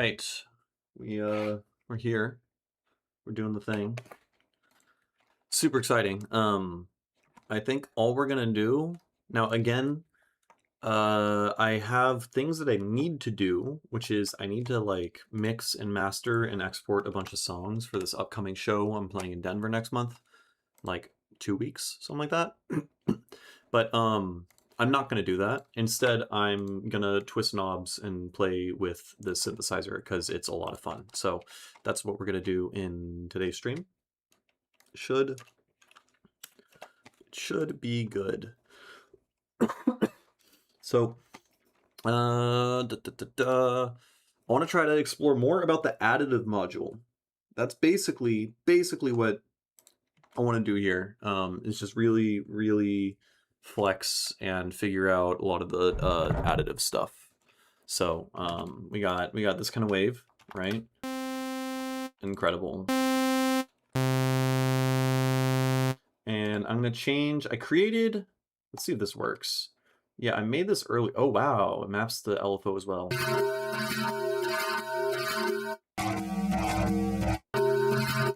right, we're here. We're doing the thing. Super exciting. I think all we're gonna do now again. I have things that I need to do, which is I need to like mix and master and export a bunch of songs for this upcoming show I'm playing in Denver next month, like 2 weeks, something like that. But I'm not gonna do that. Instead, I'm gonna twist knobs and play with the synthesizer because it's a lot of fun. So that's what we're gonna do in today's stream. It should be good. So, I want to try to explore more about the additive module. That's basically what I want to do here. Is just really flex and figure out a lot of the additive stuff. So we got this kind of wave, right? Incredible. And I'm gonna change. I created. Let's see if this works. Yeah, I made this early. Oh wow, it maps the LFO as well.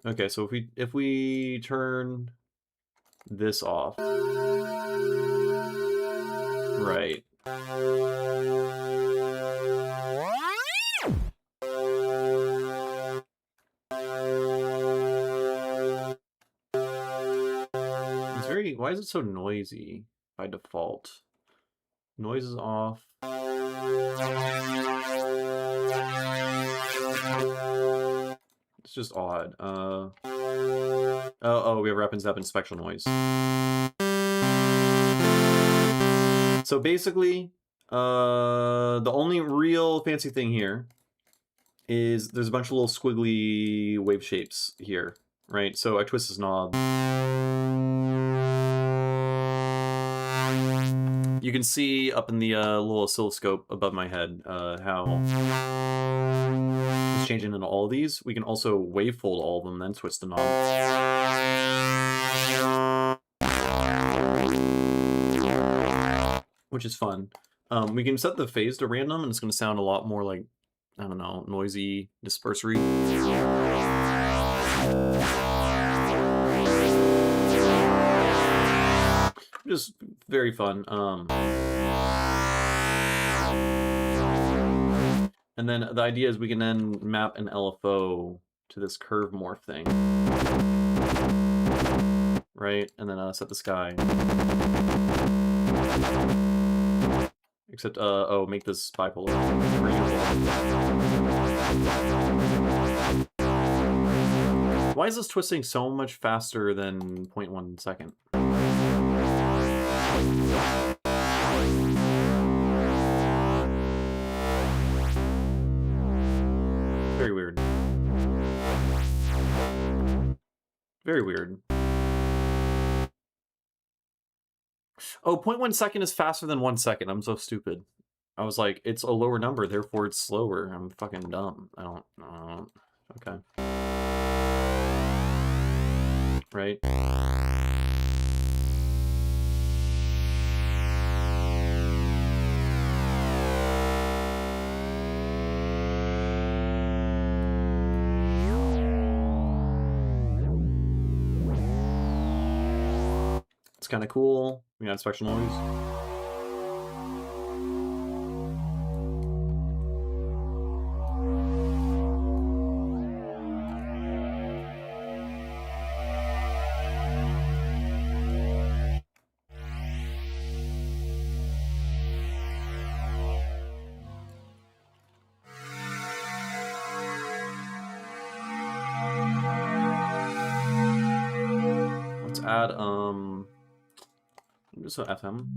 Okay, so if we turn this off, right? It's very. Why is it so noisy by default? Noise is off. It's just odd. Oh, we have rep and step and spectral noise. So basically, the only real fancy thing here is there's a bunch of little squiggly wave shapes here, right? So I twist this knob. You can see up in the little oscilloscope above my head how it's changing into all of these. We can also wavefold all of them, then twist the knob. Which is fun. We can set the phase to random, and it's going to sound a lot more like, I don't know, noisy, dispersory. Just very fun. And then the idea is we can then map an LFO to this curve morph thing. Right? And then set the sky. Except, oh, make this bipolar. Why is this twisting so much faster than 0.1 second? Very weird. Very weird. Oh, 0.1 second is faster than 1 second. I'm so stupid. I was like, it's a lower number, therefore it's slower. I'm fucking dumb. I don't know. Okay. Right? It's kind of cool. We got spectral noise. Let's add just an FM.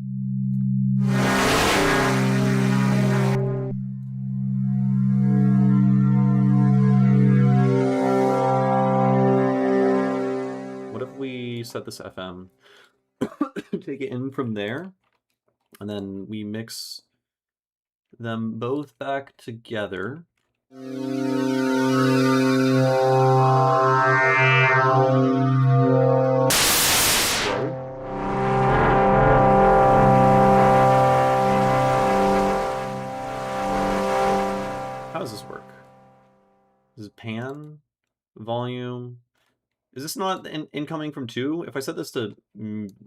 What if we set this FM, take it in from there, and then we mix them both back together. How does this work? volume. Is this not incoming from 2? If I set this to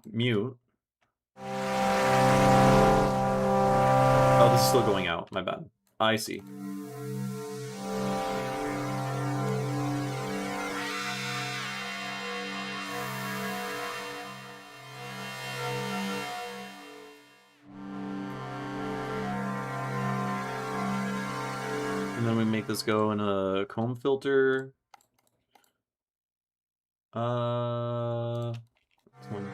mute. Oh, this is still going out. My bad. I see. And then we make this go in a comb filter. This one.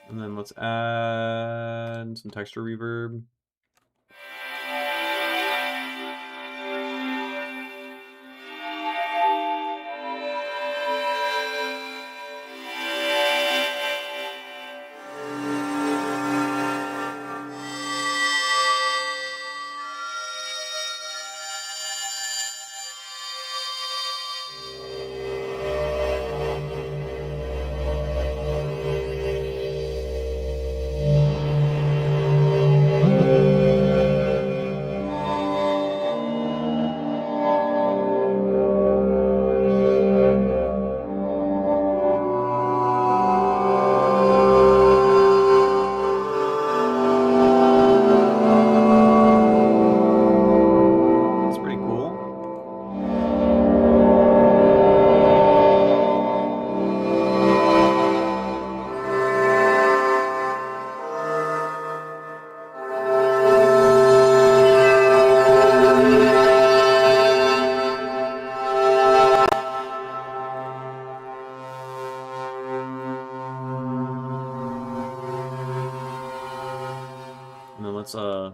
And then let's add some texture reverb. And then let's yeah.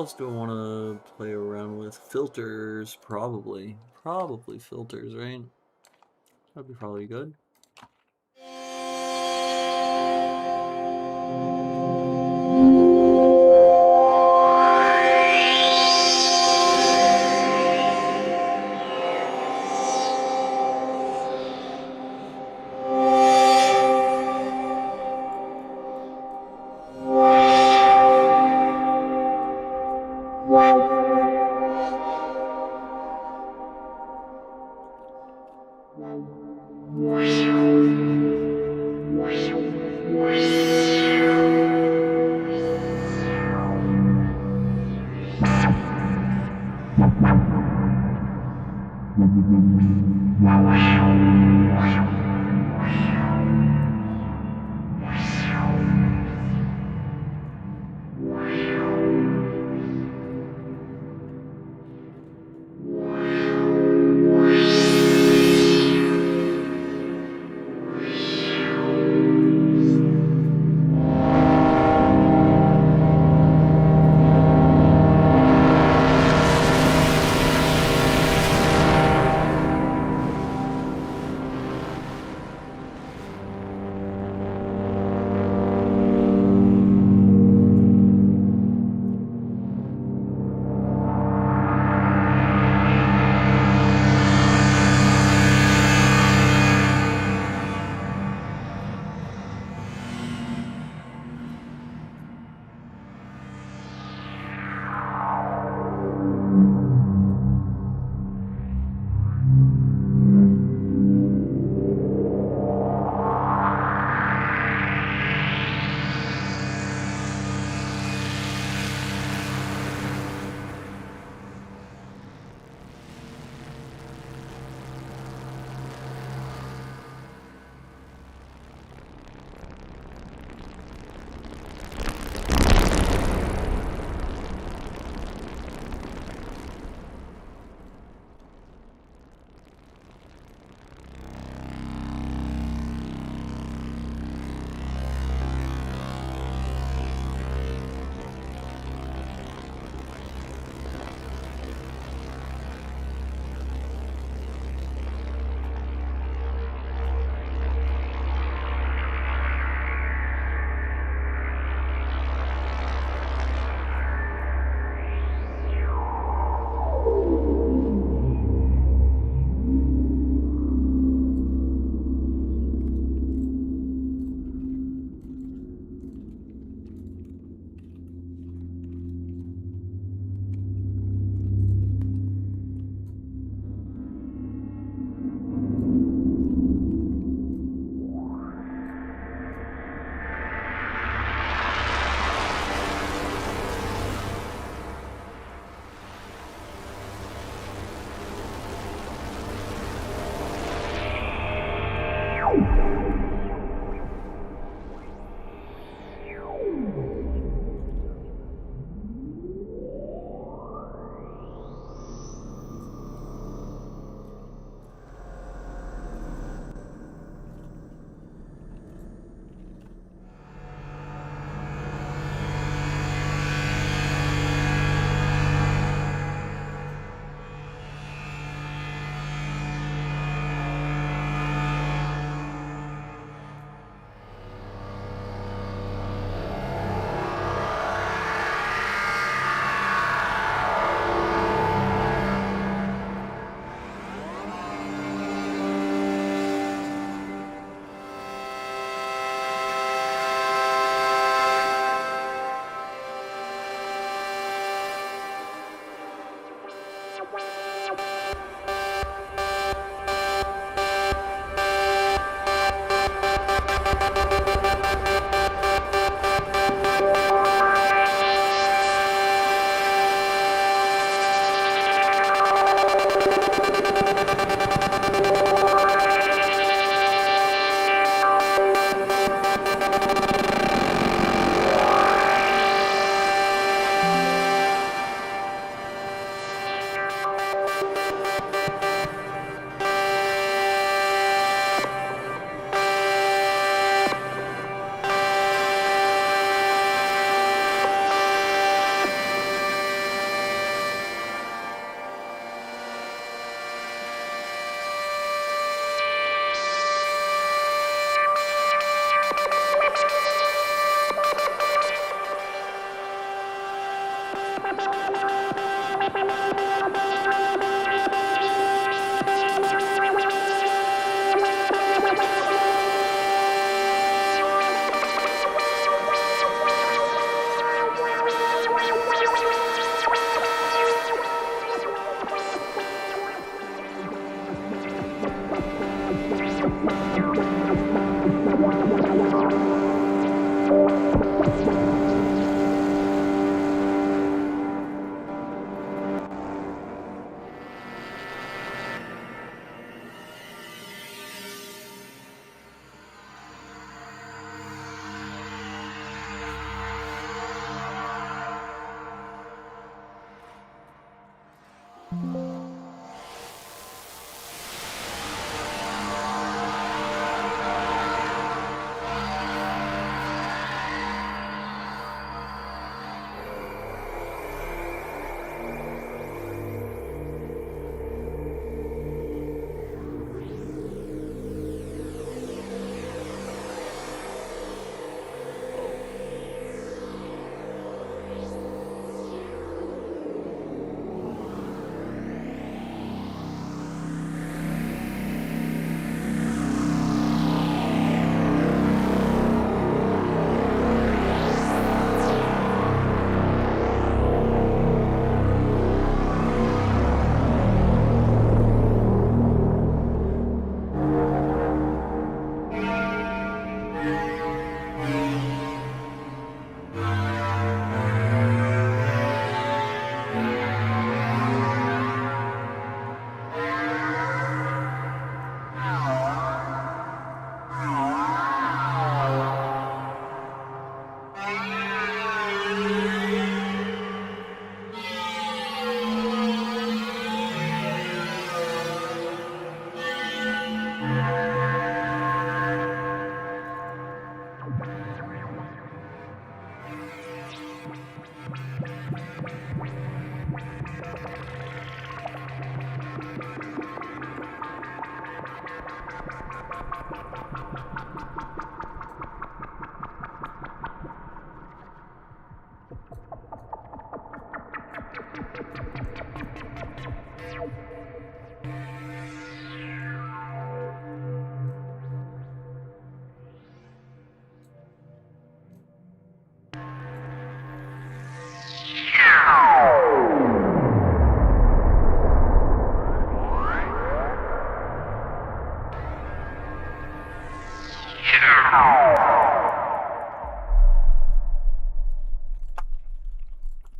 else do I want to play around with? Filters, probably. Probably filters, right? That'd be probably good.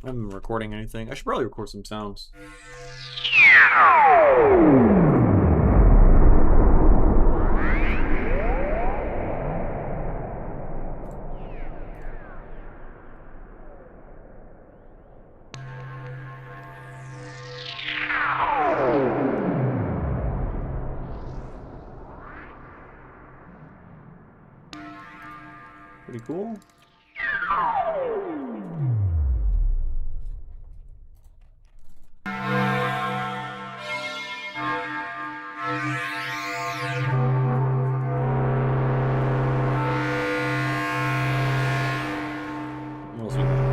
I haven't been recording anything. I should probably record some sounds. Pretty cool. What else we got?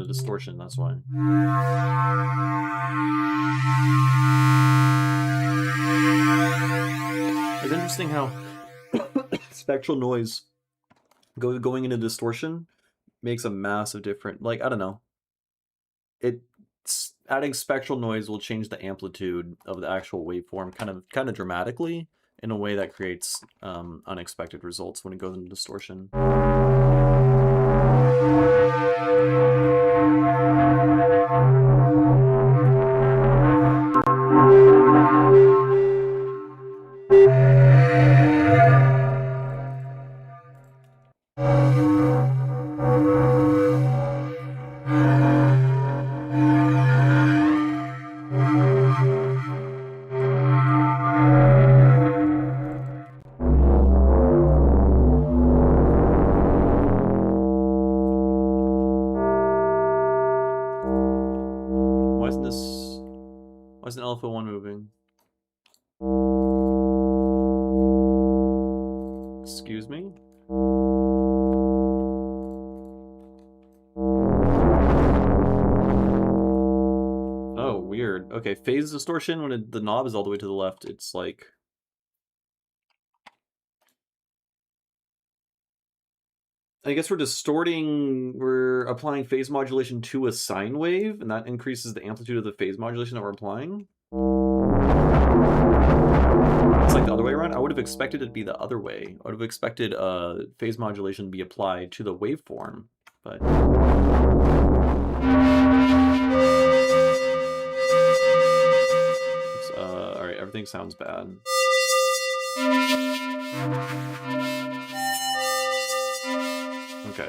Distortion, that's why. It's interesting how spectral noise going into distortion makes a massive difference. Like, I don't know. Adding spectral noise will change the amplitude of the actual waveform kind of dramatically in a way that creates unexpected results when it goes into distortion. Why isn't Alpha 1 moving? Excuse me? Okay, phase distortion, when the knob is all the way to the left, it's like... I guess we're applying phase modulation to a sine wave, and that increases the amplitude of the phase modulation that we're applying. It's like the other way around. I would have expected it to be the other way. I would have expected phase modulation to be applied to the waveform, but... Alright, everything sounds bad. Okay,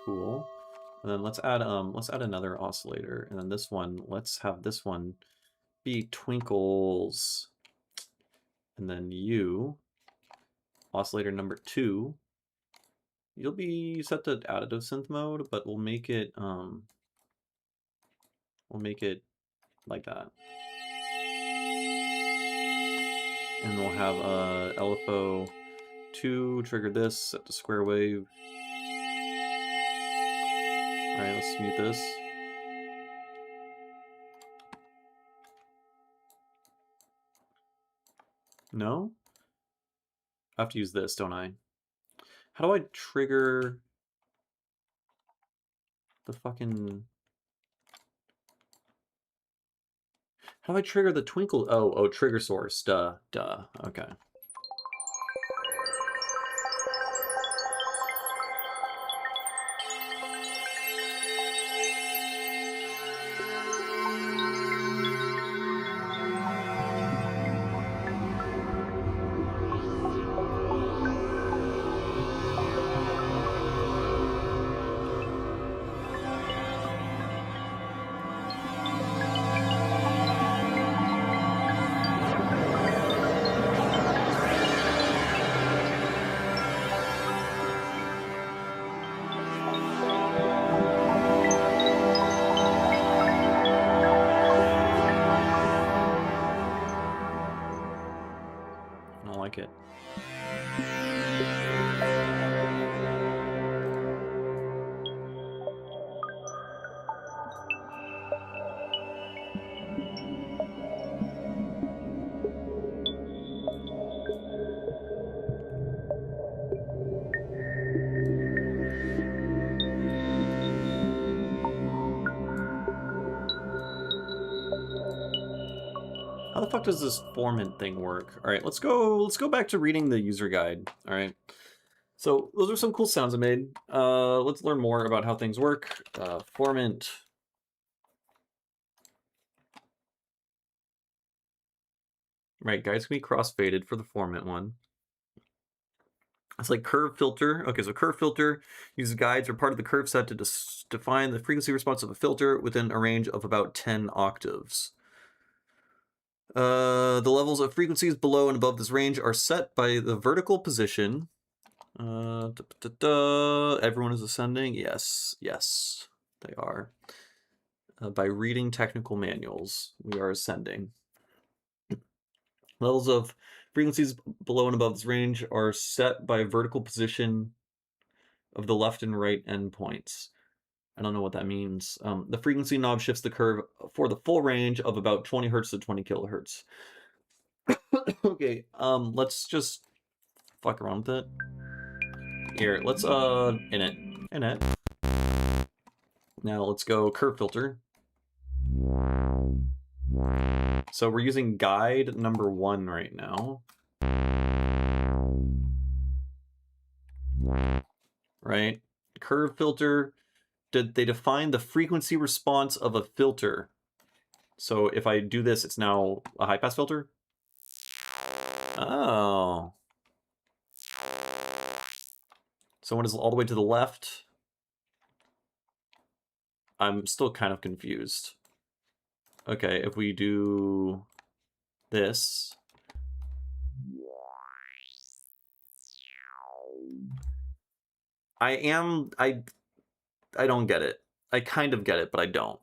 cool. And then let's add another oscillator, and then this one, let's have this one be twinkles. And then you, oscillator number 2, you'll be set to additive synth mode, but we'll make it like that. And we'll have LFO 2 trigger this, set to square wave. Alright, let's mute this. No? I have to use this, don't I? How do I trigger the fucking... How do I trigger the twinkle? Oh, trigger source. Duh. Okay. It. How the fuck does this formant thing work? All right, let's go back to reading the user guide. All right. So those are some cool sounds I made. Let's learn more about how things work. Formant. Right, guys can be crossfaded for the formant one. It's like curve filter. Okay, so curve filter uses guides or part of the curve set to define the frequency response of a filter within a range of about 10 octaves. The levels of frequencies below and above this range are set by the vertical position. Everyone is ascending. Yes, they are. By reading technical manuals, we are ascending. Levels of frequencies below and above this range are set by vertical position of the left and right endpoints. I don't know what that means. The frequency knob shifts the curve for the full range of about 20 hertz to 20 kilohertz. Okay, let's just fuck around with it. Here, let's init. Now let's go curve filter. So we're using guide number 1 right now. Right? Curve filter, they define the frequency response of a filter. So if I do this, it's now a high pass filter. Oh. So when it's all the way to the left, I'm still kind of confused. Okay, if we do this. I don't get it. I kind of get it, but I don't.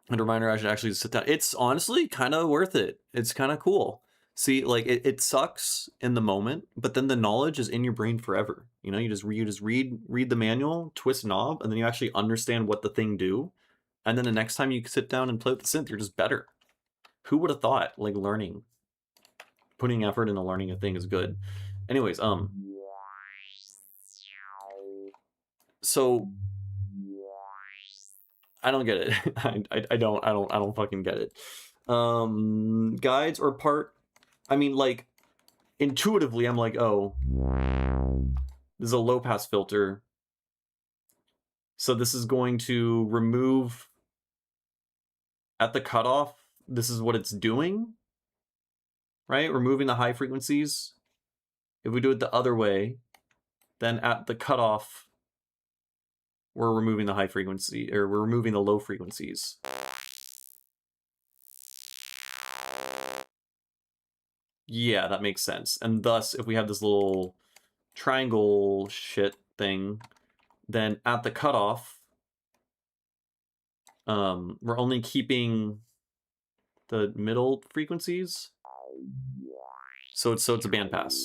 And a reminder, I should actually sit down. It's honestly kind of worth it. It's kind of cool. See, like it sucks in the moment, but then the knowledge is in your brain forever. You know, you just read the manual, twist knob, and then you actually understand what the thing do. And then the next time you sit down and play with the synth, you're just better. Who would have thought, like, putting effort into learning a thing is good. Anyways, so I don't get it. I don't fucking get it. Guides or part, I mean, like, intuitively, I'm like, oh, this is a low pass filter. So this is going to remove at the cutoff. This is what it's doing, right? Removing the high frequencies. If we do it the other way, then at the cutoff, we're removing the high frequency, or we're removing the low frequencies. Yeah, that makes sense. And thus, if we have this little triangle shit thing, then at the cutoff, we're only keeping the middle frequencies. So it's a bandpass.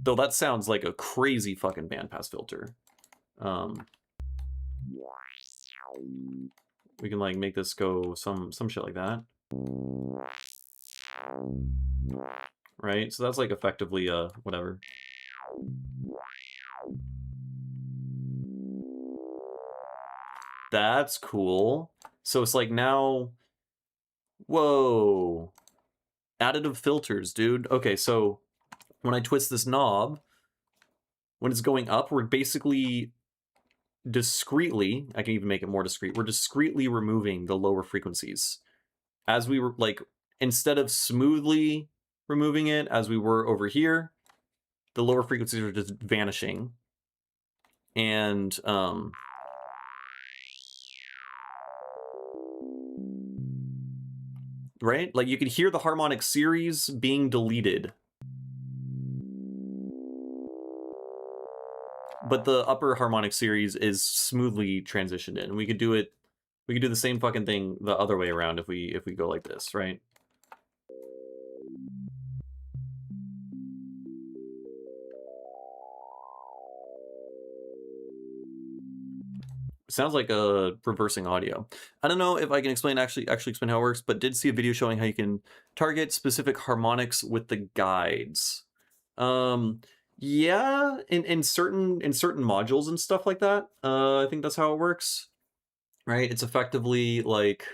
Though that sounds like a crazy fucking bandpass filter. We can like make this go some shit like that. Right? So that's like effectively whatever. That's cool. So it's like now, whoa, additive filters, dude. Okay, so when I twist this knob, when it's going up, we're basically discreetly, I can even make it more discreet, we're discreetly removing the lower frequencies. As we were, like, instead of smoothly removing it as we were over here, the lower frequencies are just vanishing. And, right? Like, you can hear the harmonic series being deleted. But the upper harmonic series is smoothly transitioned in. We could do the same fucking thing the other way around if we go like this, right? Sounds like a reversing audio. I don't know if I can actually explain how it works, but did see a video showing how you can target specific harmonics with the guides. Yeah, in certain modules and stuff like that. I think that's how it works. Right? It's effectively like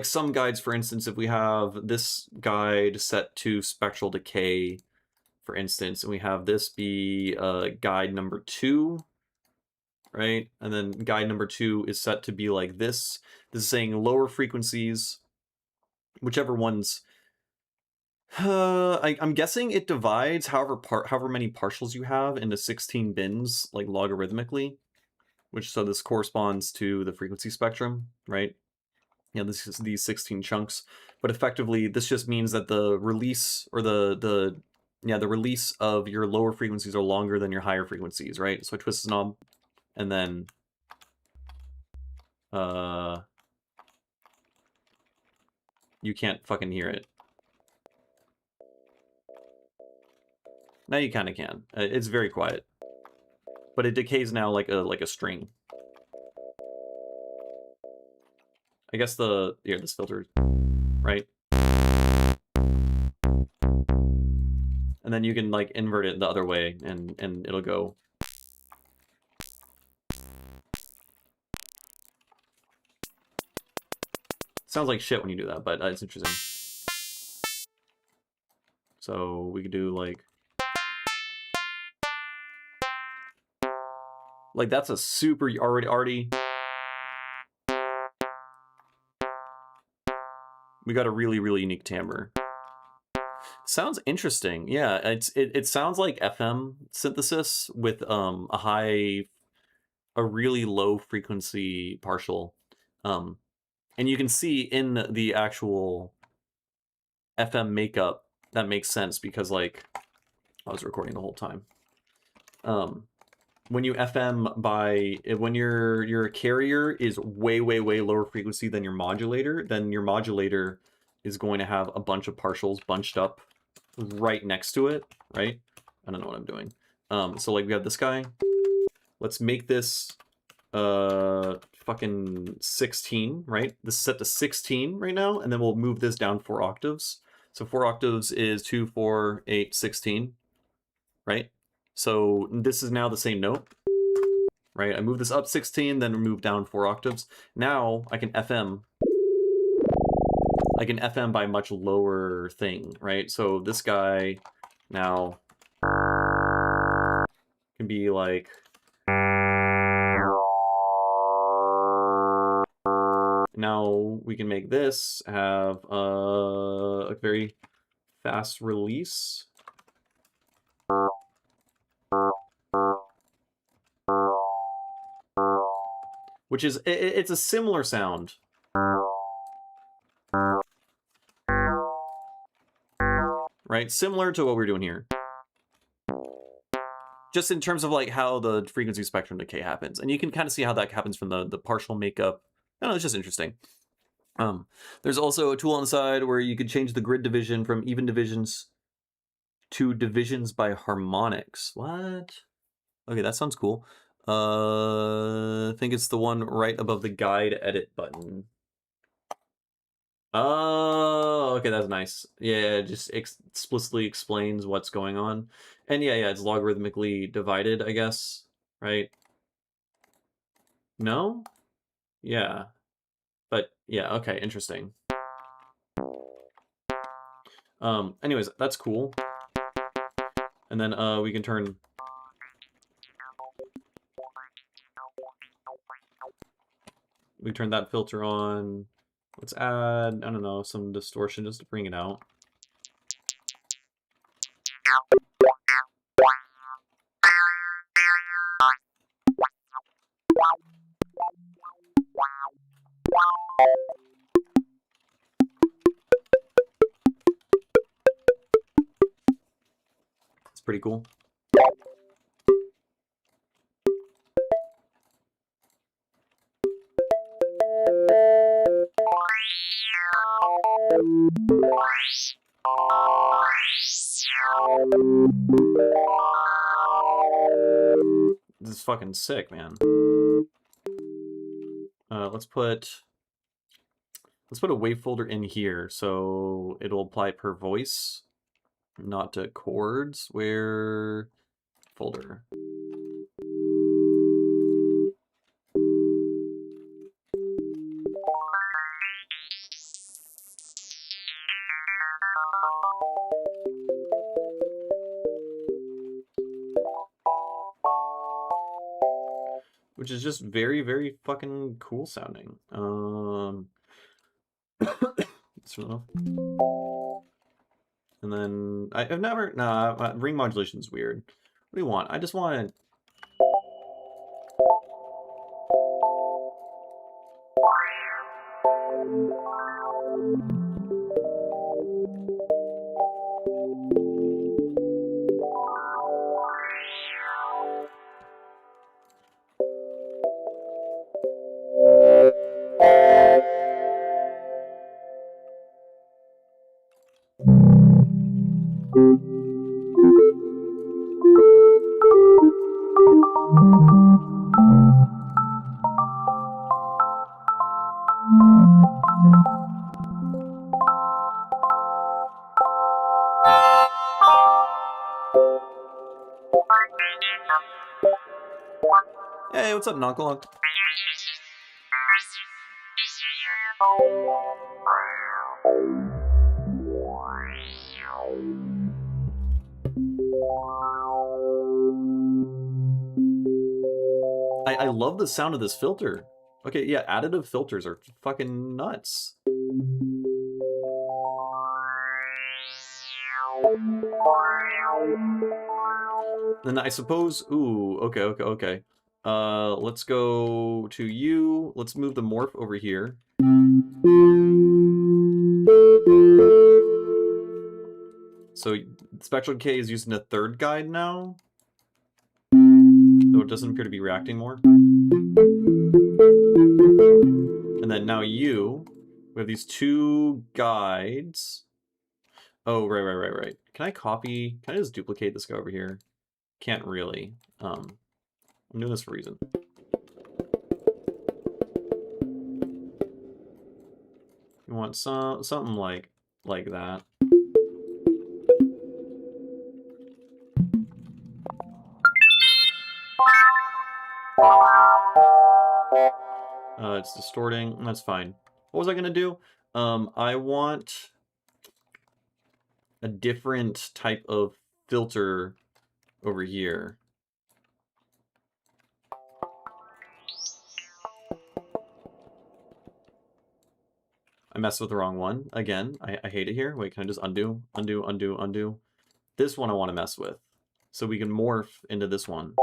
some guides, for instance, if we have this guide set to spectral decay, for instance, and we have this be guide number 2, right? And then guide number 2 is set to be like this. This is saying lower frequencies, whichever ones. I'm guessing it divides however many partials you have into 16 bins, like logarithmically, which so this corresponds to the frequency spectrum, right? Yeah, this is these 16 chunks, but effectively this just means that the release or the release of your lower frequencies are longer than your higher frequencies, right? So I twist this knob, and then you can't fucking hear it. Now you kind of can. It's very quiet, but it decays now like a string. I guess this filter, right? And then you can like invert it the other way, and it'll go. Sounds like shit when you do that, but it's interesting. So we could do like that's a super already. We got a really unique timbre. Sounds interesting. Yeah, it sounds like FM synthesis with a really low frequency partial. And you can see in the actual FM makeup that makes sense because like I was recording the whole time. When you FM when your carrier is way lower frequency than your modulator, then your modulator is going to have a bunch of partials bunched up right next to it, right? I don't know what I'm doing. So like we have this guy. Let's make this fucking 16, right? This is set to 16 right now, and then we'll move this down 4 octaves. So 4 octaves is 2, 4, 8, 16, right? So this is now the same note, right? I move this up 16, then move down 4 octaves. Now I can FM. I can FM by a much lower thing, right? So this guy now can be like... Now we can make this have a very fast release. Which is, it's a similar sound. Right? Similar to what we're doing here. Just in terms of like how the frequency spectrum decay happens. And you can kind of see how that happens from the partial makeup. I don't know, it's just interesting. There's also a tool on the side where you could change the grid division from even divisions to divisions by harmonics. What? Okay, that sounds cool. I think it's the one right above the guide edit button. Oh, okay, that's nice. Yeah, it just explicitly explains what's going on. And yeah, it's logarithmically divided, I guess, right? No? Yeah. But yeah, okay, interesting. Anyways, that's cool. And then we can turn... We turn that filter on. Let's add, I don't know, some distortion just to bring it out. It's pretty cool. This is fucking sick, man. Let's put a wave folder in here so it'll apply per voice, not to chords. Where folder? Which is just very, very fucking cool sounding. And then I've never, ring modulation is weird. What do you want? I just want Hey, what's up, Knuckle? I love the sound of this filter. Okay, yeah, additive filters are fucking nuts. Then I suppose, ooh, okay. Let's go to you. Let's move the morph over here. So spectral decay is using a third guide now, though it doesn't appear to be reacting more. And then now you, We have these two guides. Oh, right. Can I just duplicate this guy over here? Can't really. I'm doing this for a reason. You want something like that. It's distorting. That's fine. What was I gonna do? I want a different type of filter over here. I messed with the wrong one again. I hate it here. Wait, can I just undo? This one I want to mess with, so we can morph into this one.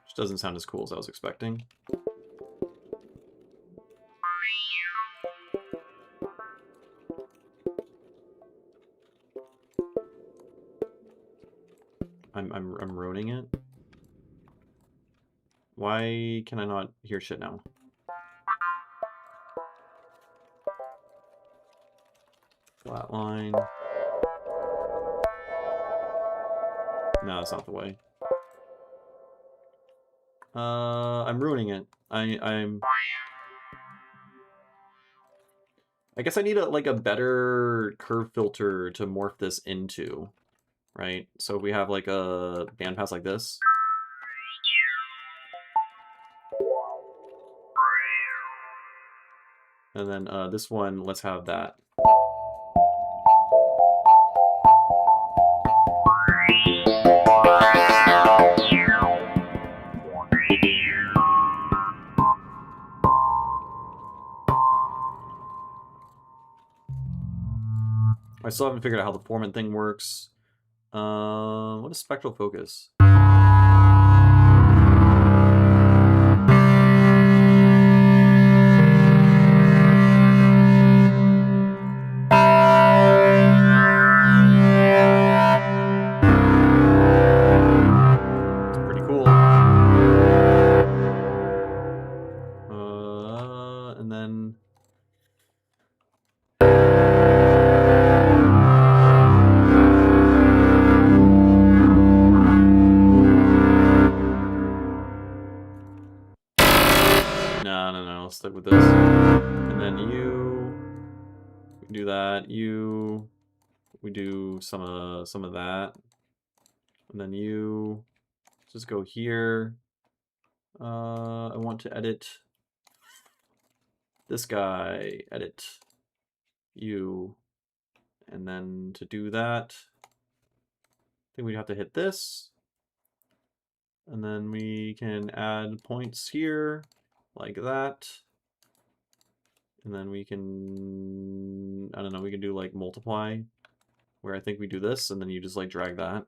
Which doesn't sound as cool as I was expecting. I'm ruining it. Why can I not hear shit now? Flatline. No, that's not the way. I'm ruining it. I guess I need a better curve filter to morph this into, right? So if we have like a bandpass like this. And then this one, let's have that. I still haven't figured out how the formant thing works. What is spectral focus? No, stick with this. And then we do that. We do some of that. And then just go here. I want to edit this guy, edit you. And then to do that, I think we have to hit this. And then we can add points here, like that. And then we can, I don't know, we can do like multiply, where I think we do this, and then you just like drag that.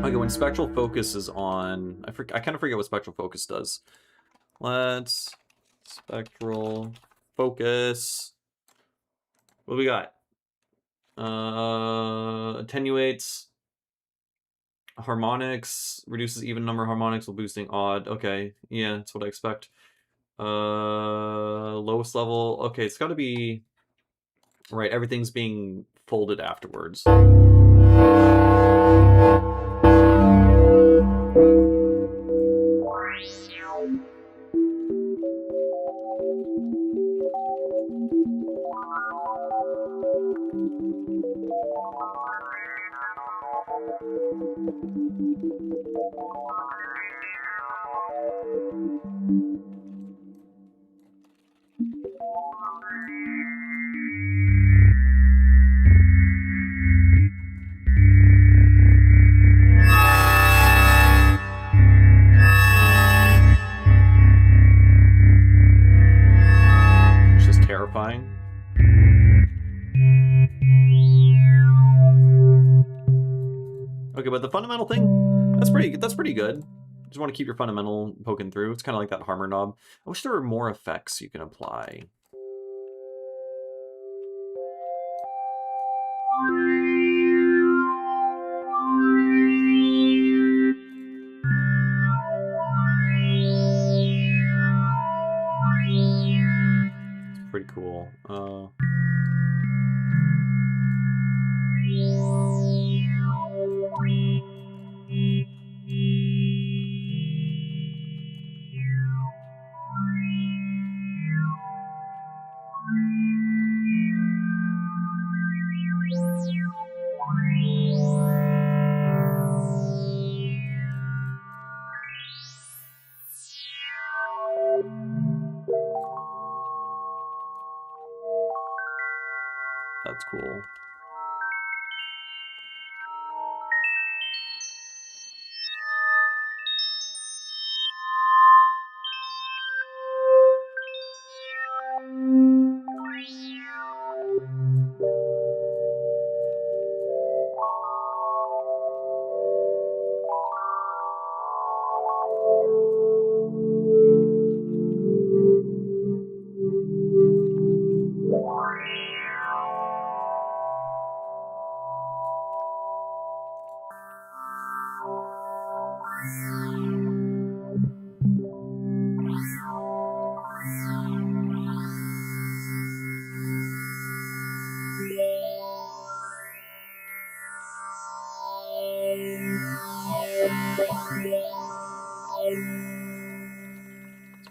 Okay, when spectral focus is on, I kind of forget what spectral focus does. Let's spectral focus. What do we got? Attenuates harmonics, reduces even number of harmonics while boosting odd. Okay, yeah, that's what I expect. Lowest level. Okay, it's got to be right. Everything's being folded afterwards. but the fundamental thing, that's pretty good. Just want to keep your fundamental poking through. It's kind of like that harmor knob. I wish there were more effects you can apply. It's pretty cool. That's cool.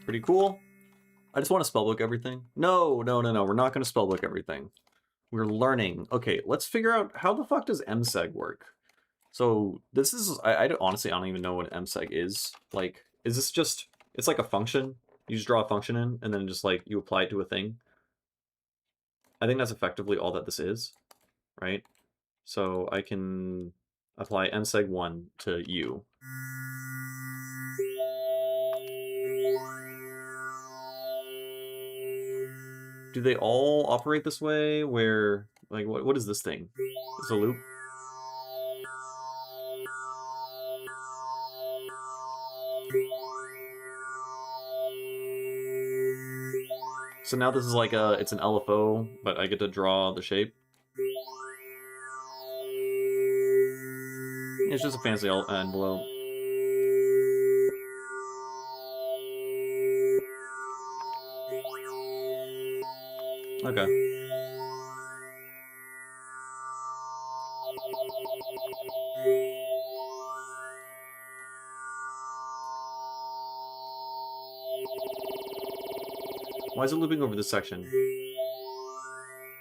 Pretty cool. I just want to spellbook everything. No. We're not going to spellbook everything. We're learning. Okay, let's figure out how the fuck does MSeg work? So this is, honestly, I don't even know what MSeg is. Like, is this just, it's like a function? You just draw a function in, and then just like, you apply it to a thing. I think that's effectively all that this is, right? So I can apply MSeg1 to U. Do they all operate this way? Where, like, what is this thing? Is it a loop? So now this is like it's an LFO, but I get to draw the shape. It's just a fancy envelope. Okay. Why is it looping over this section?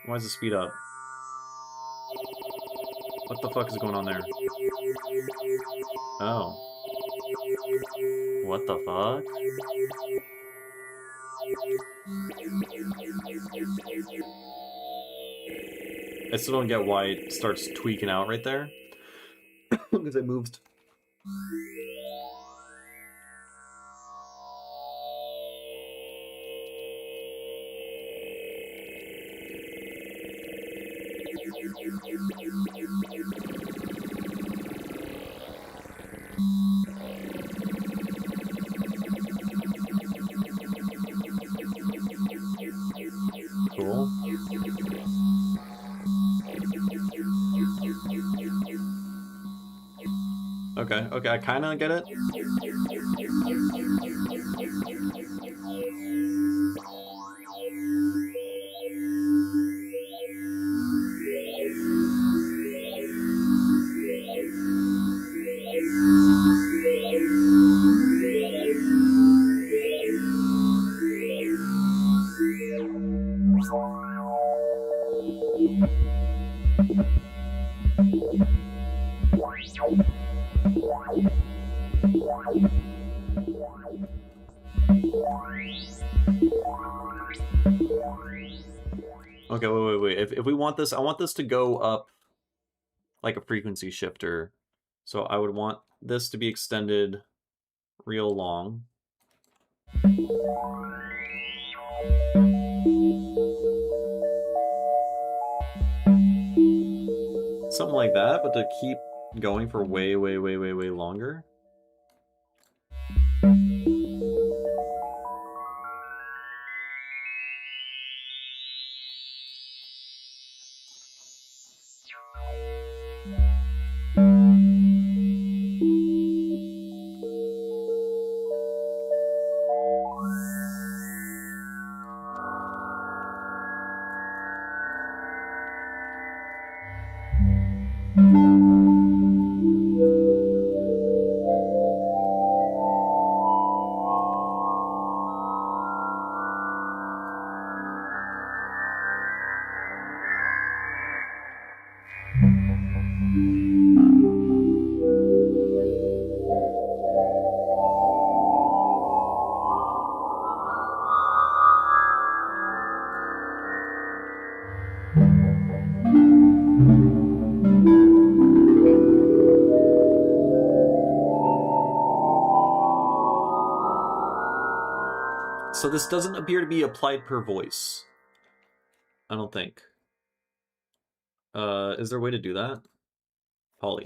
Why is it speed up? What the fuck is going on there? Oh. What the fuck? I still don't get why it starts tweaking out right there. Because it moved. Cool. Okay, I kind of get it. Okay, wait. If we want this, I want this to go up like a frequency shifter. So I would want this to be extended real long. Something like that, but to keep going for way longer. So this doesn't appear to be applied per voice. I don't think. Is there a way to do that? Poly.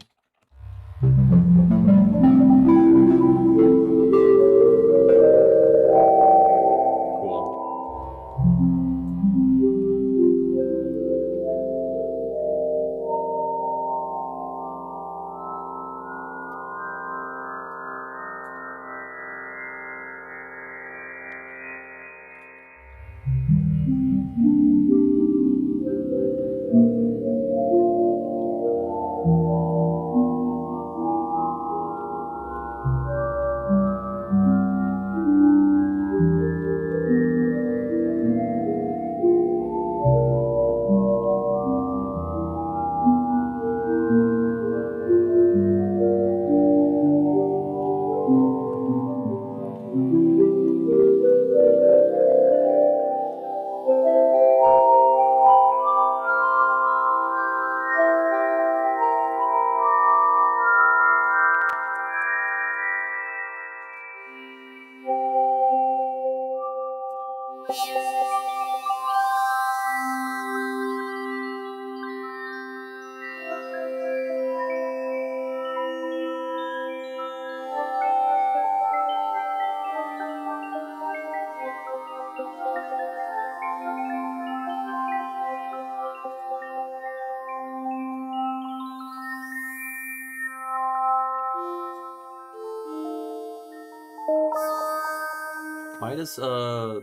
Why does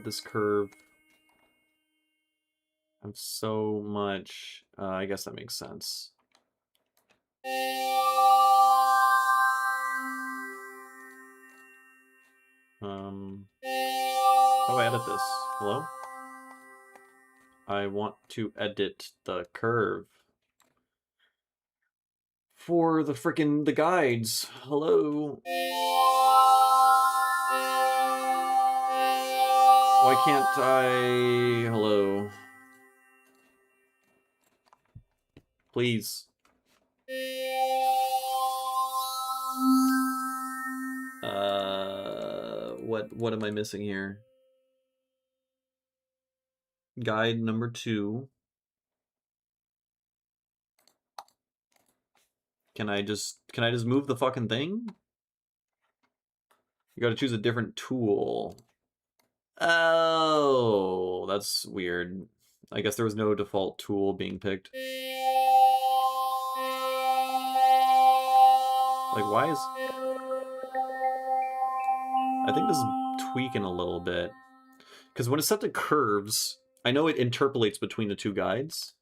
this curve have so much? I guess that makes sense. How do I edit this? Hello? I want to edit the curve for the frickin' the guides. Hello? Why can't I? Hello? Please. What am I missing here? Guide number 2. Can I just move the fucking thing? You gotta choose a different tool. Oh, that's weird. I guess there was no default tool being picked. Like, why is... I think this is tweaking a little bit. Because when it's set to curves, I know it interpolates between the two guides.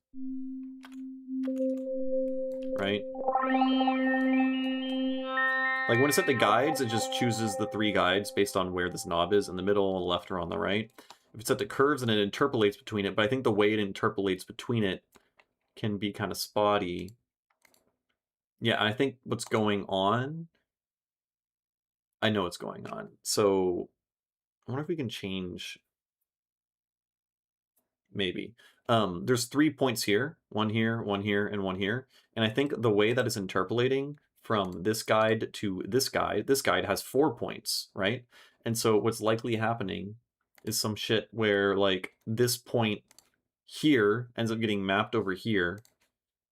Right? Like, when it's set to guides, it just chooses the 3 guides based on where this knob is, in the middle, on the left, or on the right. If it's set to curves, then it interpolates between it, but I think the way it interpolates between it can be kind of spotty. Yeah, I think what's going on... I know what's going on. So, I wonder if we can change... Maybe. There's 3 points here, one here, one here, and one here. And I think the way that it's interpolating from this guide to this guide has 4 points, right? And so what's likely happening is some shit where, like, this point here ends up getting mapped over here,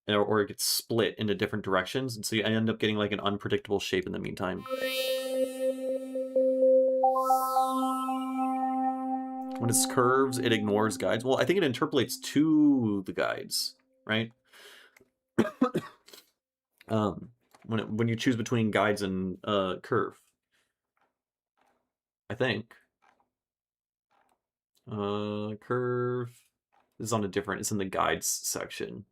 or it gets split into different directions, and so you end up getting like an unpredictable shape in the meantime. When it's curves, it ignores guides. Well, I think it interpolates to the guides, right? When you choose between guides and curve, I think. Curve is on a different. It's in the guides section.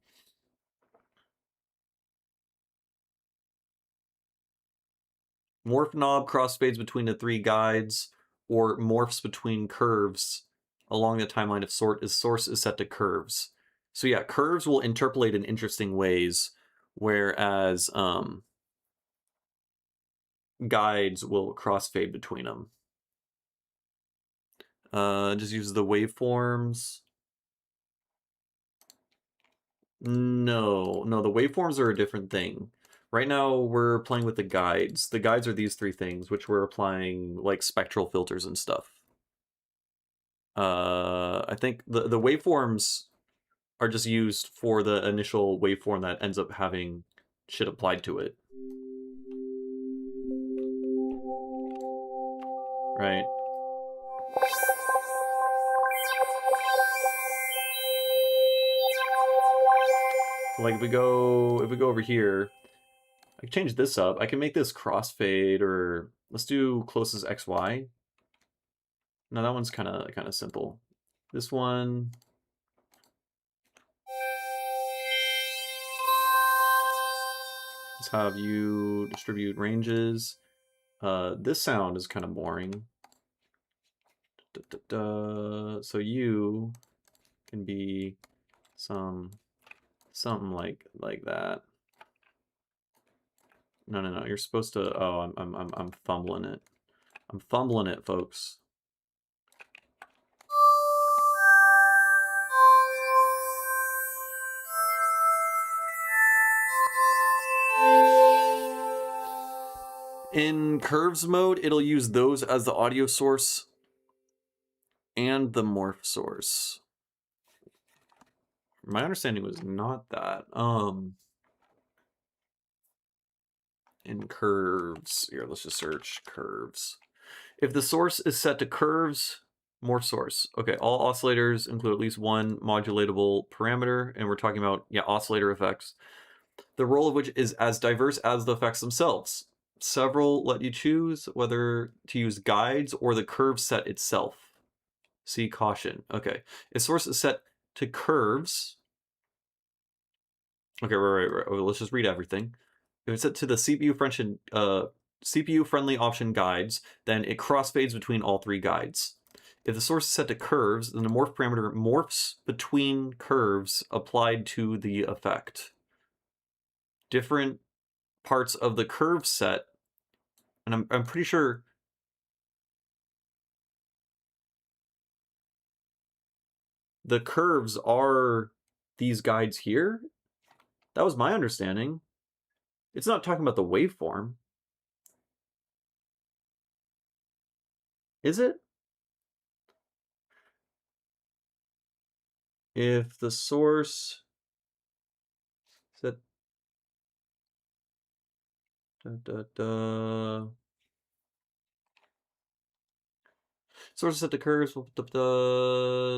Morph knob crossfades between the 3 guides, or morphs between curves along the timeline if source is set to curves. So yeah, curves will interpolate in interesting ways, whereas guides will crossfade between them. Just use the waveforms. No, the waveforms are a different thing. Right now, we're playing with the guides. The guides are these 3 things, which we're applying like spectral filters and stuff. I think the waveforms are just used for the initial waveform that ends up having shit applied to it. Right. Like if we go over here, I can change this up. I can make this crossfade, or let's do close as XY. No, that one's kind of simple. This one. Let's have you distribute ranges. This sound is kind of boring. So you can be something like that. No. You're supposed to. Oh, I'm fumbling it. I'm fumbling it, folks. In curves mode, it'll use those as the audio source and the morph source. My understanding was not that. In curves, here, let's just search curves. If the source is set to curves, morph source. Okay, all oscillators include at least one modulatable parameter, and we're talking about, yeah, oscillator effects. The role of which is as diverse as the effects themselves. Several let you choose whether to use guides or the curve set itself. See caution. Okay. If source is set to curves. Okay, right. Okay, let's just read everything. If it's set to the CPU friendly option guides, then it crossfades between all 3 guides. If the source is set to curves, then the morph parameter morphs between curves applied to the effect. Different parts of the curve set, and I'm pretty sure the curves are these guides here. That was my understanding. It's not talking about the waveform. Is it? If the source set source is set to curves,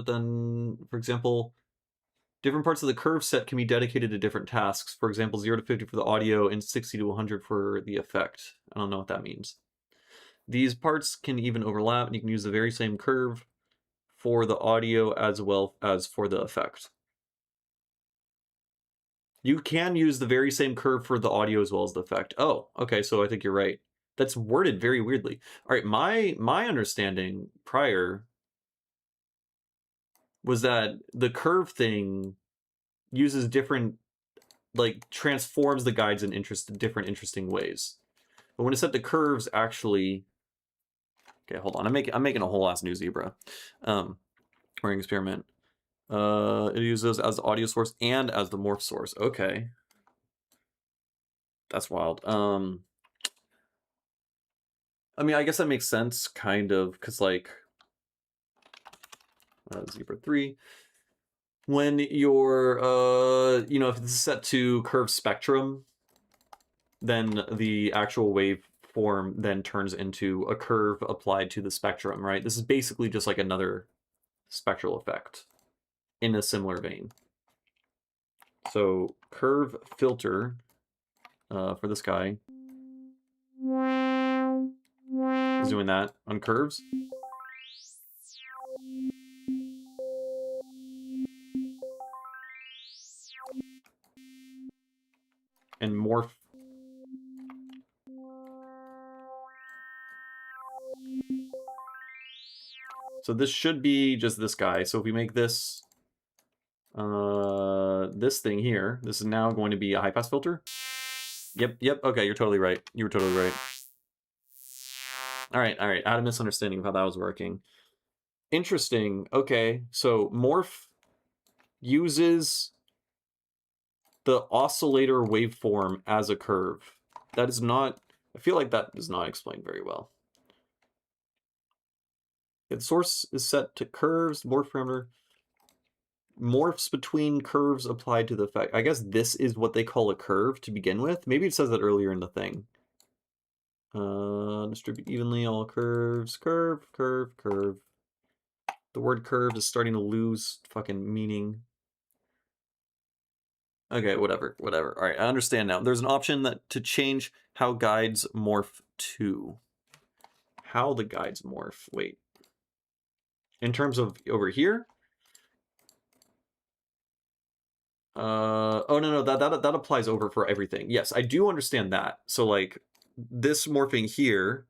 then, for example, different parts of the curve set can be dedicated to different tasks. For example, 0 to 50 for the audio and 60 to 100 for the effect. I don't know what that means. These parts can even overlap, and you can use the very same curve for the audio as well as for the effect. You can use the very same curve for the audio as well as the effect. Oh, okay, so I think you're right. That's worded very weirdly. All right, my understanding prior was that the curve thing uses different, like, transforms the guides in different interesting ways. But when it's set to curves, actually, okay, hold on. I'm making a whole ass new zebra, or an experiment. It uses as the audio source and as the morph source. Okay, that's wild. I mean, I guess that makes sense, kind of, because like zebra 3. when you're, you know, if it's set to curve spectrum, then the actual waveform then turns into a curve applied to the spectrum, right? This is basically just like another spectral effect in a similar vein. So curve filter for this guy is doing that on curves. And morph. So this should be just this guy. So if we make this this thing here, this is now going to be a high pass filter. Yep. Okay, you're totally right. You were totally right. All right. I had a misunderstanding of how that was working. Interesting. Okay, so morph uses the oscillator waveform as a curve. That is not, I feel like that is not explained very well. The source is set to curves, morph parameter morphs between curves applied to the effect. I guess this is what they call a curve to begin with. Maybe it says that earlier in the thing. Distribute evenly all curves. Curve. The word curve is starting to lose fucking meaning. Okay, whatever. All right, I understand now. There's an option that to change how guides morph to. How the guides morph. Wait. In terms of over here? Oh no, that applies over for everything. Yes, I do understand that. So like this morphing here,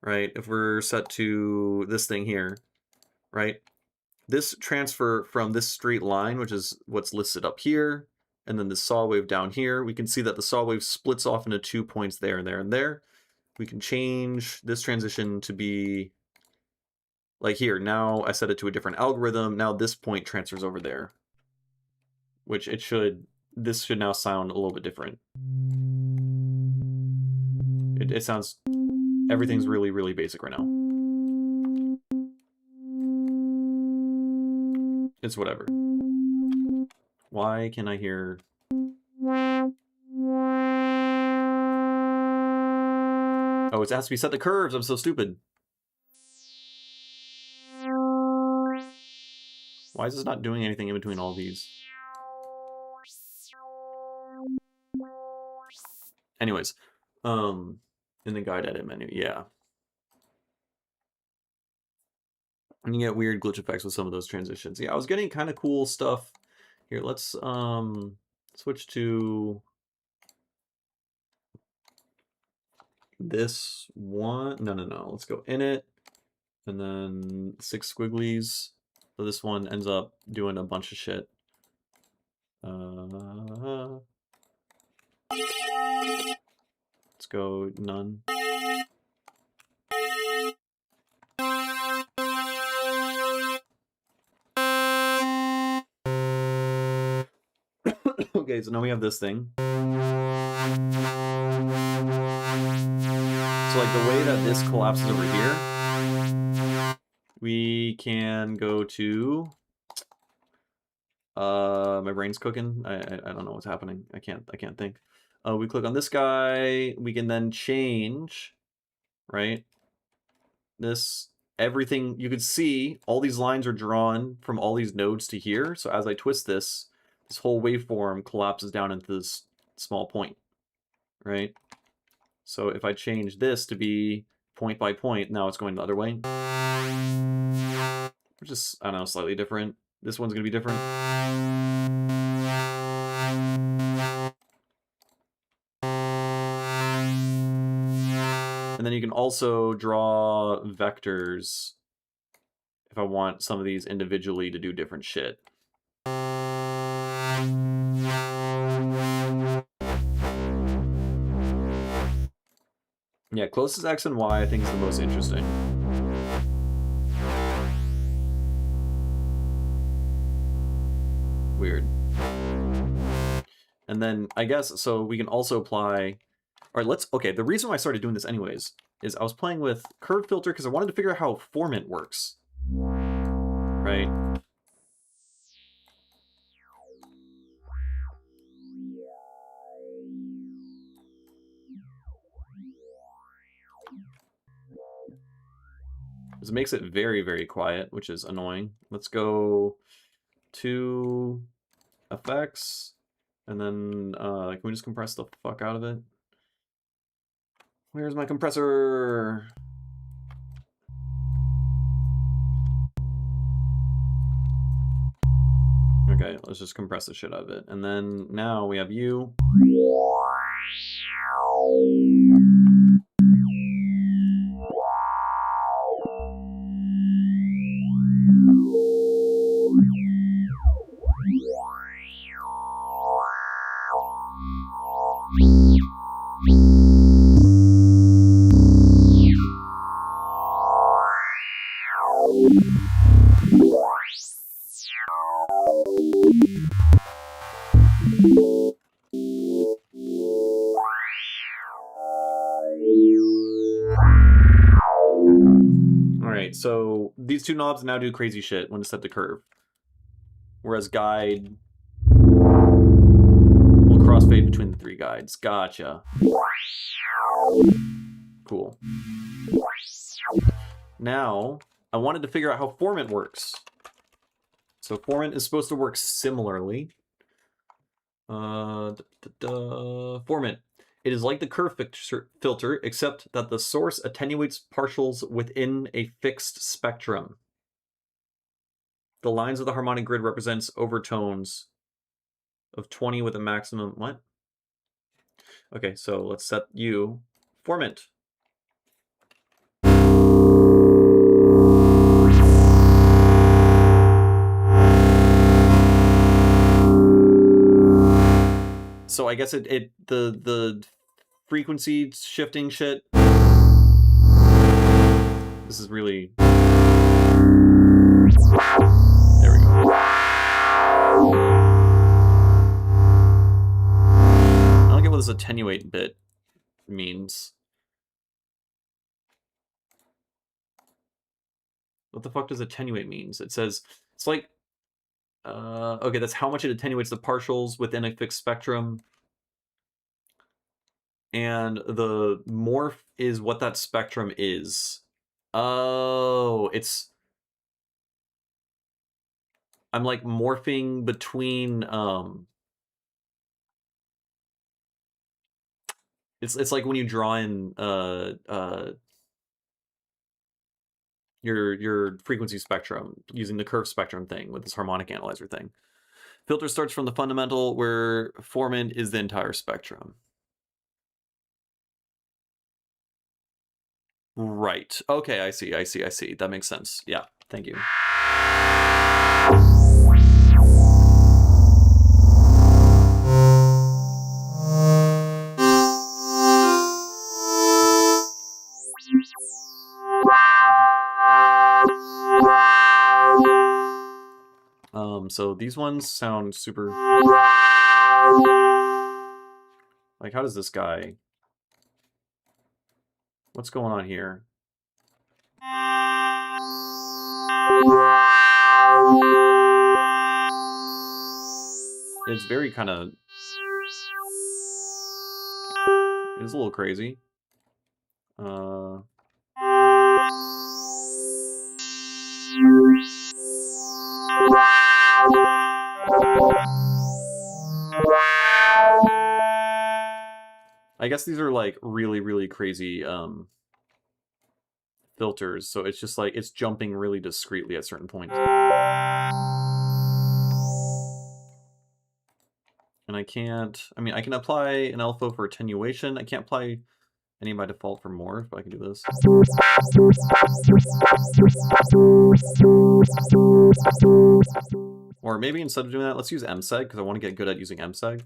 right? If we're set to this thing here, right? This transfer from this straight line, which is what's listed up here, and then the saw wave down here, we can see that the saw wave splits off into 2 points there and there and there. We can change this transition to be like here. Now I set it to a different algorithm. Now this point transfers over there, which it should, this should now sound a little bit different. It sounds, everything's really, really basic right now. It's whatever. Why can I hear? Oh, it has to be set to curves. I'm so stupid. Why is this not doing anything in between all these? Anyways, in the guide edit menu, yeah. And you get weird glitch effects with some of those transitions. Yeah, I was getting kind of cool stuff. Here, let's switch to this one. No. Let's go in it. And then 6 squigglies. So this one ends up doing a bunch of shit. Let's go none. Okay, so now we have this thing. So like the way that this collapses over here, we can go to my brain's cooking. I don't know what's happening. I can't think. We click on this guy. We can then change, right? This, everything, you can see all these lines are drawn from all these nodes to here. So as I twist this, this whole waveform collapses down into this small point, right? So if I change this to be point by point, now it's going the other way. Which is, I don't know, slightly different. This one's going to be different. And then you can also draw vectors if I want some of these individually to do different shit. Yeah, closest X and Y I think is the most interesting. Weird. And then I guess, so we can also apply, all right, okay, the reason why I started doing this anyways is I was playing with curve filter because I wanted to figure out how formant works, right? This makes it very, very quiet, which is annoying. Let's go to effects, and then can we just compress the fuck out of it? Where's my compressor? Okay, let's just compress the shit out of it. And then now we have you. Alright, so these two knobs now do crazy shit when it's set to curve. Whereas guide will crossfade between the three guides. Gotcha. Cool. Now, I wanted to figure out how formant works. So formant is supposed to work similarly. Formant. It is like the curve filter, except that the source attenuates partials within a fixed spectrum. The lines of the harmonic grid represents overtones of 20 with a maximum... What? Okay, so let's set you formant. So I guess the frequency shifting shit. This is really... There we go. I don't get what this attenuate bit means. What the fuck does attenuate means? It says, it's like... okay, that's how much it attenuates the partials within a fixed spectrum. And the morph is what that spectrum is. Oh, it's... I'm like morphing between... It's like when you draw in your frequency spectrum using the curve spectrum thing with this harmonic analyzer thing. Filter starts from the fundamental, where formant is the entire spectrum. Right. Okay, I see. That makes sense. Yeah, thank you. So these ones sound super... Like, how does this guy... What's going on here? It's very kind of... It's a little crazy. I guess these are like really, really crazy filters, so it's just like it's jumping really discreetly at certain points. And I can't, I mean, I can apply an LFO for attenuation. I can't apply any by default for morph, but I can do this. Or maybe instead of doing that, let's use MSEG, because I want to get good at using MSEG.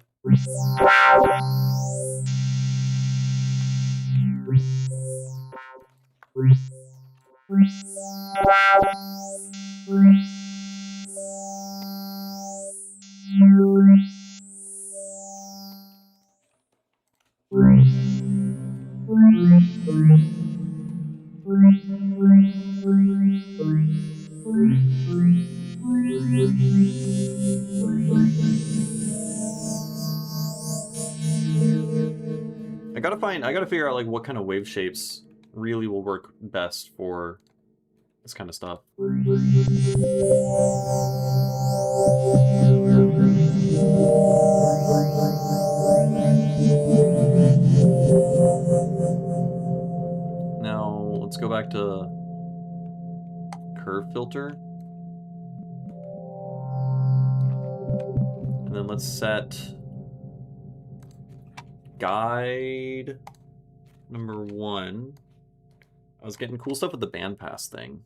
I gotta figure out like what kind of wave shapes really will work best for this kind of stuff. Now let's go back to curve filter. And then let's set guide number 1. I was getting cool stuff with the bandpass thing.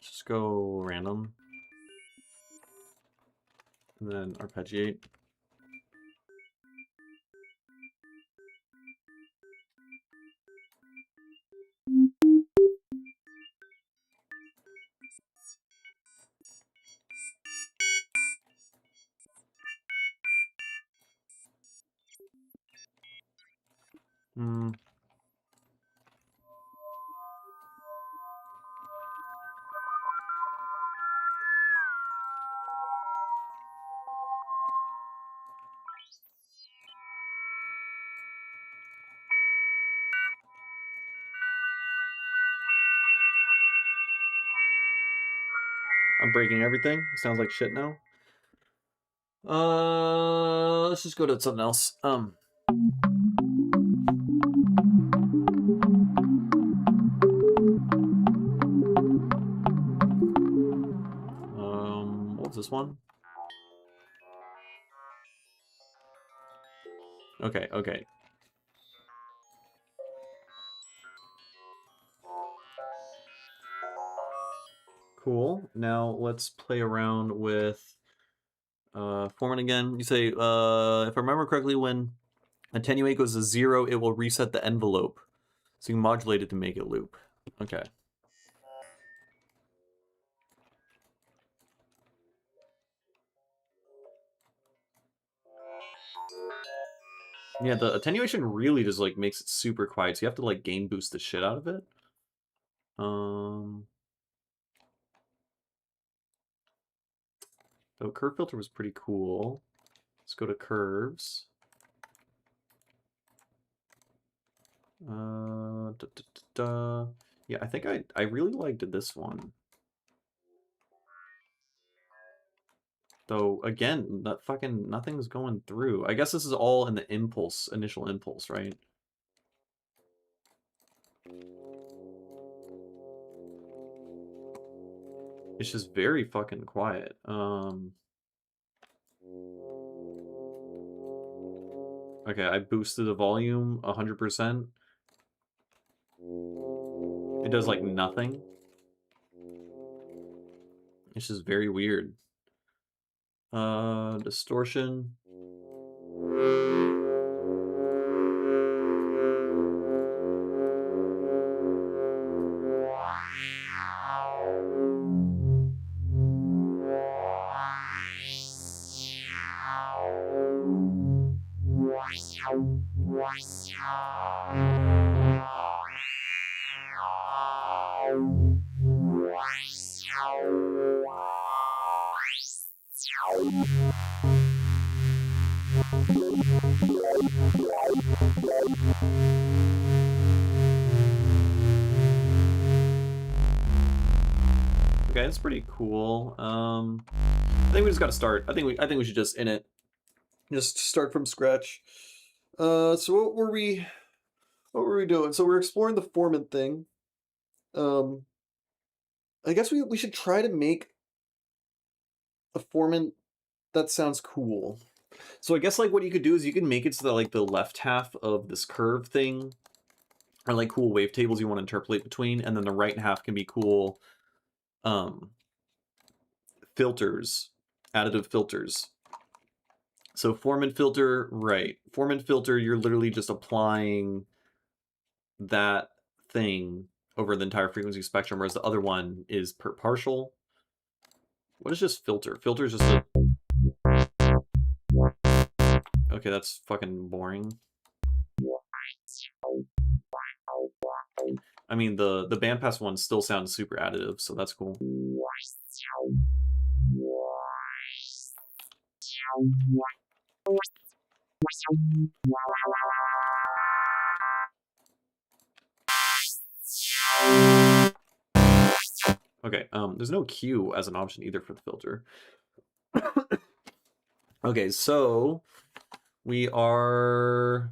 Just go random. And then arpeggiate. I'm breaking everything. Sounds like shit now. Let's just go to something else. What's this one? Okay, okay. Cool. Now let's play around with format again. You say, if I remember correctly, when attenuate goes to 0, it will reset the envelope. So you can modulate it to make it loop. Okay. Yeah, the attenuation really just like makes it super quiet. So you have to like gain boost the shit out of it. So curve filter was pretty cool. Let's go to curves. Yeah, I think I really liked this one. Though again, that fucking nothing's going through. I guess this is all in the impulse, initial impulse, right? It's just very fucking quiet. Okay, I boosted the volume 100%. It does like nothing. It's just very weird. Distortion. That's pretty cool. I think we just gotta start. I think we should just in it. Just start from scratch. So what were we doing? So we're exploring the formant thing. I guess we should try to make a formant that sounds cool. So I guess like what you could do is you can make it so that like the left half of this curve thing are like cool wavetables you want to interpolate between, and then the right half can be cool filters, additive filters. So formant filter, right. Formant filter, you're literally just applying that thing over the entire frequency spectrum, whereas the other one is per partial. What is just filter? Filter is just a... Okay, that's fucking boring. I mean, the bandpass one still sounds super additive, so that's cool. Okay, there's no Q as an option either for the filter. Okay, so we are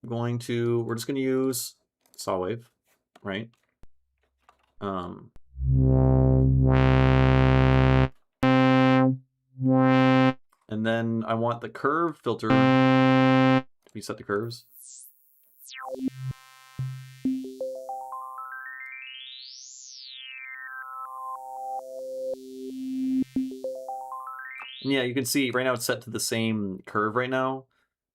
we're just going to use saw wave, right? And then I want the curve filter to be set to curves. And yeah, you can see right now it's set to the same curve right now.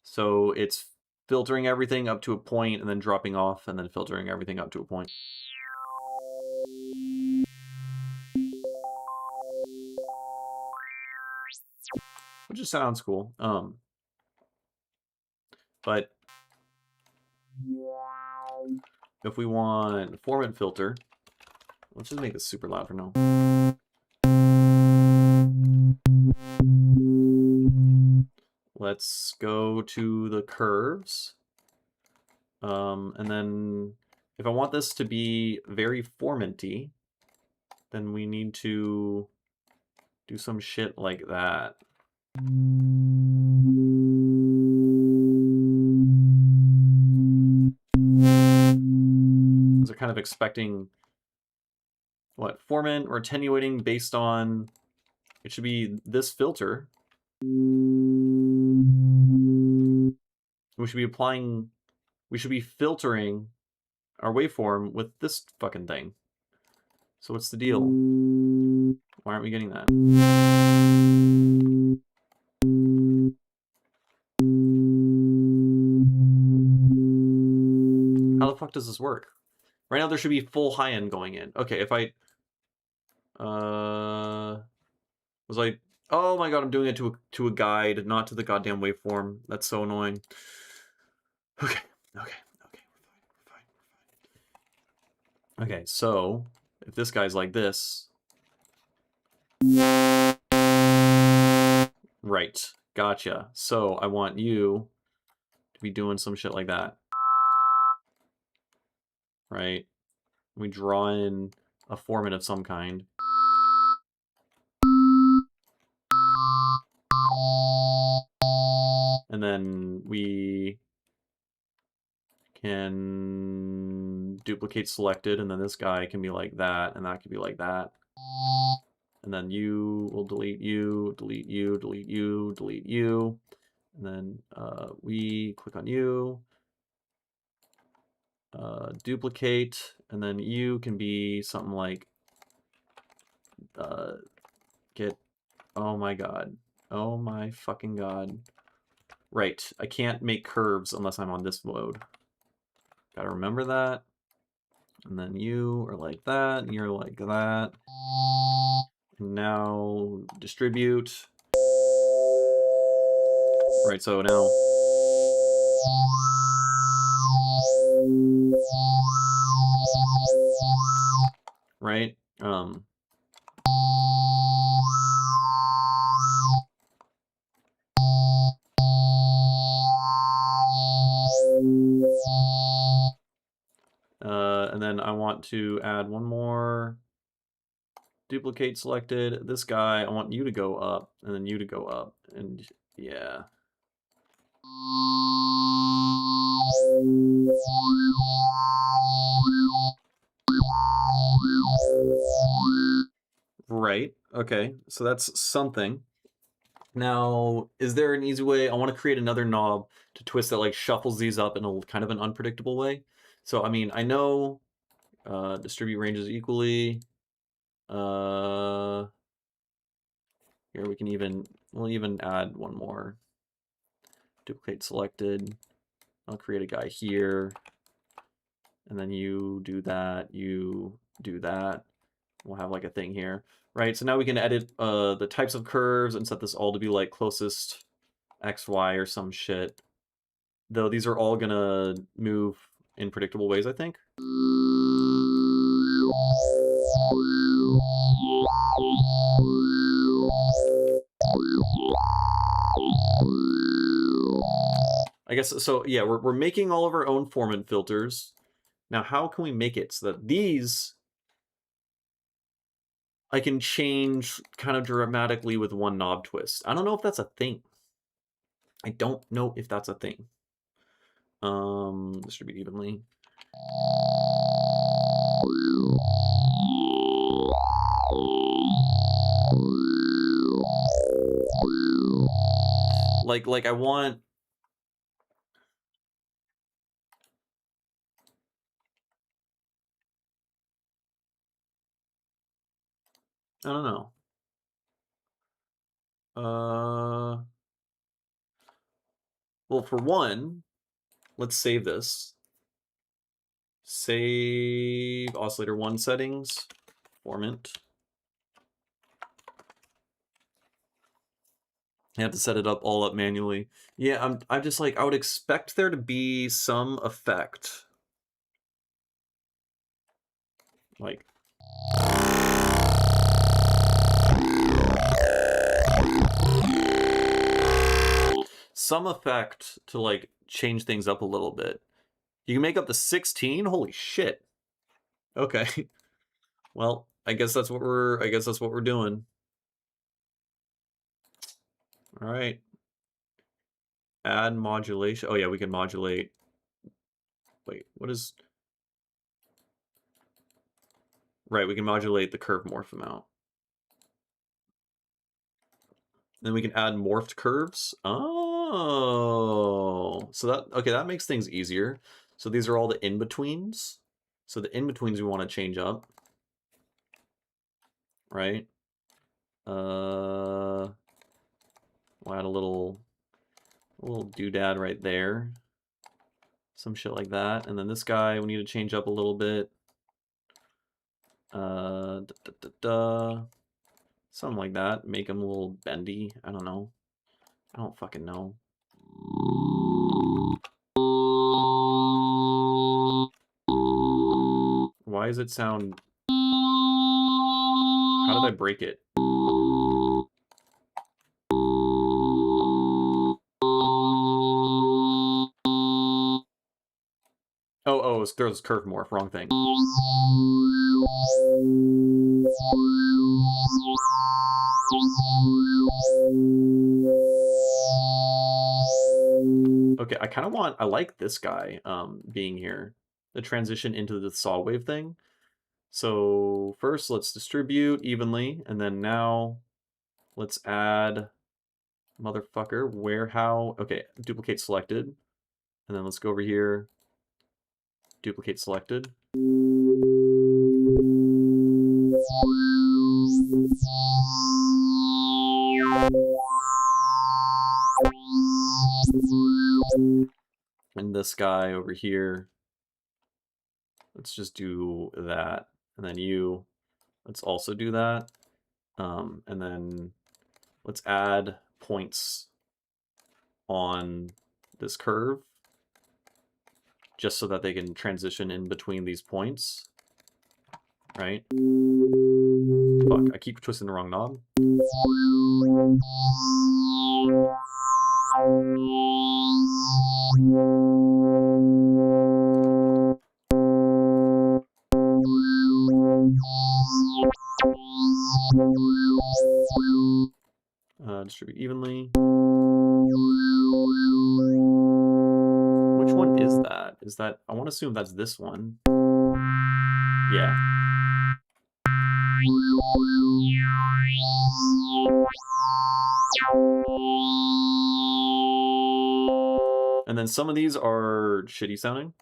So it's filtering everything up to a point and then dropping off and then filtering everything up to a point. Which just sounds cool. But if we want formant filter, let's just make this super loud for now. Let's go to the curves. And then if I want this to be very formanty, then we need to do some shit like that. They're kind of expecting what formant or attenuating based on, it should be this filter. We should be filtering our waveform with this fucking thing. So what's the deal? Why aren't we getting that? How the fuck does this work? Right now there should be full high end going in. Okay, if I was like, oh my god, I'm doing it to a guide, not to the goddamn waveform. That's so annoying. Okay, we're fine. Okay, so if this guy's like this, right? Gotcha. So I want you to be doing some shit like that, right? We draw in a formant of some kind. And then we can duplicate selected, and then this guy can be like that, and that can be like that. And then you will delete you, delete you, delete you, delete you. And then we click on you, duplicate, and then you can be something like get, oh my god. Oh my fucking god. Right, I can't make curves unless I'm on this mode. Gotta remember that. And then you are like that, and you're like that. And now distribute. Right, so now. Right? And then I want to add one more duplicate selected. This guy, I want you to go up, and then you to go up, and yeah. Right, okay, so that's something. Now, is there an easy way? I want to create another knob to twist that like shuffles these up in a kind of an unpredictable way. So, I mean, I know distribute ranges equally. Here we can we'll even add one more. Duplicate selected. I'll create a guy here. And then you do that, you do that. We'll have like a thing here. Right, so now we can edit the types of curves and set this all to be like closest XY or some shit. Though these are all gonna move in predictable ways, I think. I guess, so yeah, we're making all of our own formant filters. Now, how can we make it so that these I can change kind of dramatically with one knob twist? I don't know if that's a thing. I don't know if that's a thing. Distribute evenly. Like I want. I don't know. Well, for one, let's save this. Save oscillator 1 settings, formant. I have to set it all up manually. Yeah, I'm just like, I would expect there to be some effect. Like, some effect to like change things up a little bit. You can make up to 16? Holy shit. Okay. Well, I guess that's what we're doing. All right. Add modulation. Oh yeah, we can modulate. Wait, what is? Right, we can modulate the curve morph amount. Then we can add morphed curves. Oh, so that makes things easier. So these are all the in-betweens. So the in-betweens we want to change up. Right? We'll add a little doodad right there. Some shit like that. And then this guy we need to change up a little bit. Something like that. Make him a little bendy. I don't know. I don't fucking know. Why does it sound... How did I break it? Oh, there's curve morph. Wrong thing. Okay, I like this guy being here. The transition into the saw wave thing. So first let's distribute evenly, and then now let's add motherfucker okay, duplicate selected. And then let's go over here, duplicate selected. And this guy over here, let's just do that. And then let's also do that. And then let's add points on this curve just so that they can transition in between these points. Right? Fuck, I keep twisting the wrong knob. distribute evenly. Which one is that? Is that, I want to assume that's this one. Yeah. And then some of these are shitty sounding.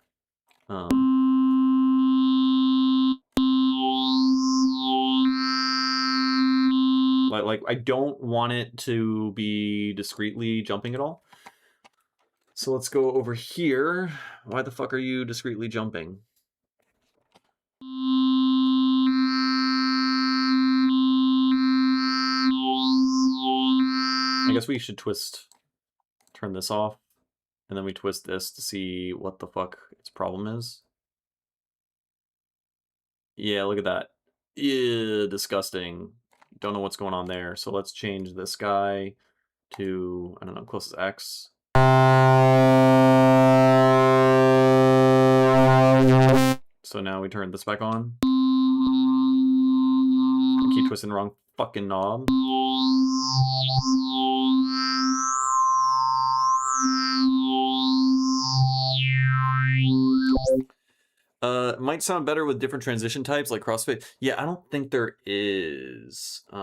Like I don't want it to be discreetly jumping at all. So let's go over here. Why the fuck are you discreetly jumping? I guess we should turn this off, and then we twist this to see what the fuck its problem is. Yeah, look at that. Ew, disgusting. Don't know what's going on there. So let's change this guy to, I don't know, close as X. So now we turn this back on. I keep twisting the wrong fucking knob. It might sound better with different transition types like crossfade. Yeah, I don't think there is. I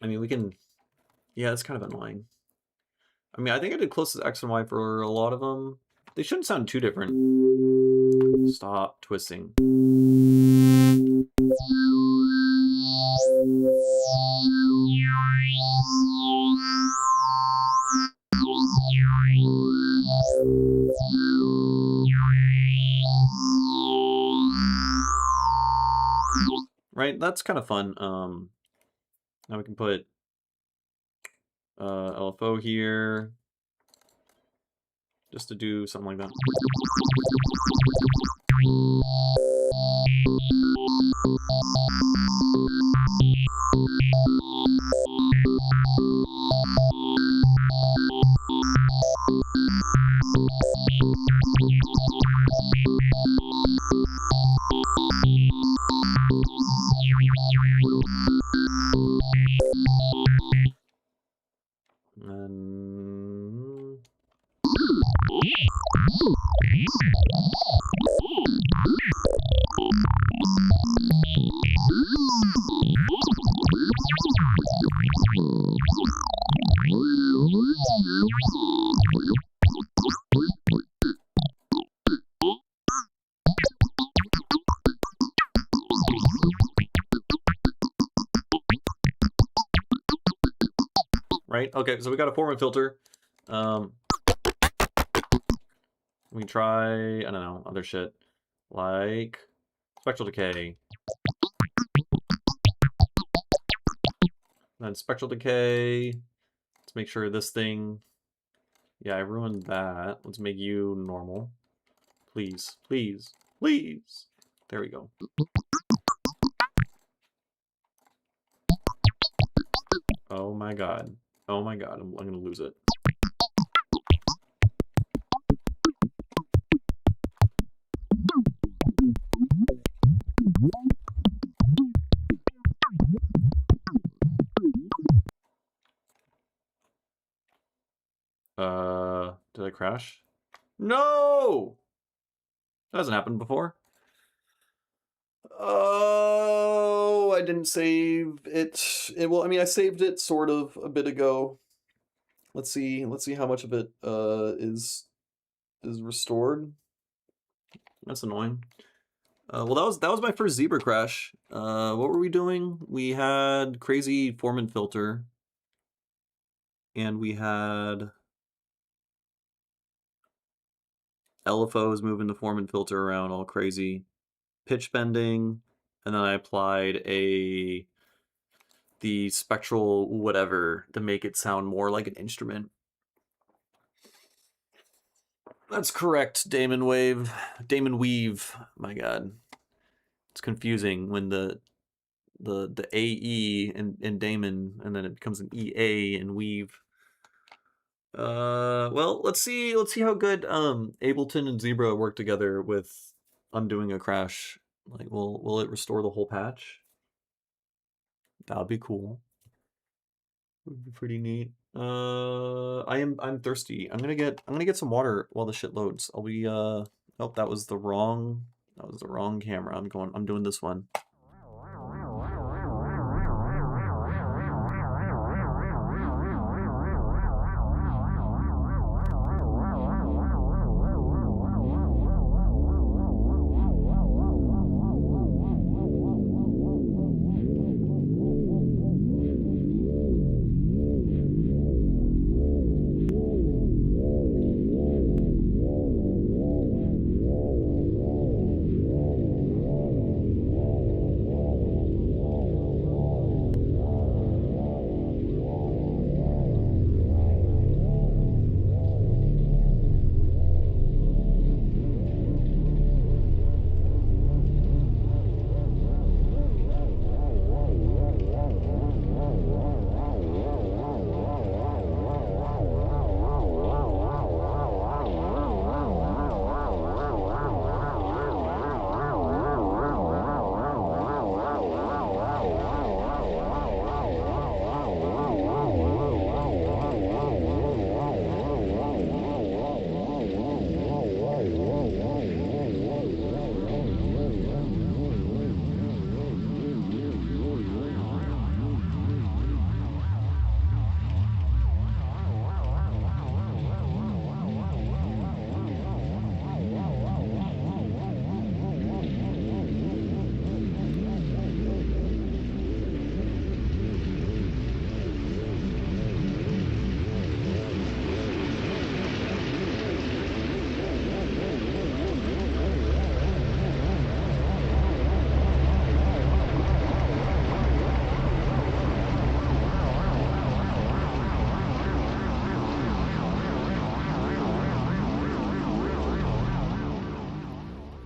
mean, we can. Yeah, it's kind of annoying. I mean, I think I did close as X and Y for a lot of them. They shouldn't sound too different. Stop twisting. Right, that's kind of fun. Now we can put LFO here, just to do something like that. And right, okay, so we got a format filter. We can try, I don't know, other shit like spectral decay. Then spectral decay. Let's make sure this thing. Yeah, I ruined that. Let's make you normal. Please, please, please. There we go. Oh my god. Oh my god, I'm gonna lose it. Did I crash? No! That hasn't happened before. Oh, I didn't save it. Well, I mean, I saved it sort of a bit ago. Let's see how much of it is restored. That's annoying. Well, that was my first zebra crash. What were we doing? We had crazy Foreman filter, and we had LFOs moving the Foreman filter around all crazy, pitch bending, and then I applied the spectral whatever to make it sound more like an instrument. That's correct, Damon Weave. My god. It's confusing when the AE and Damon, and then it becomes an EA and Weave. Well, let's see how good Ableton and Zebra work together with undoing a crash. Like, will it restore the whole patch? That'll be cool. Would be pretty neat. I'm thirsty. I'm gonna get some water while the shit loads. I'll be oh, that was the wrong camera. I'm doing this one.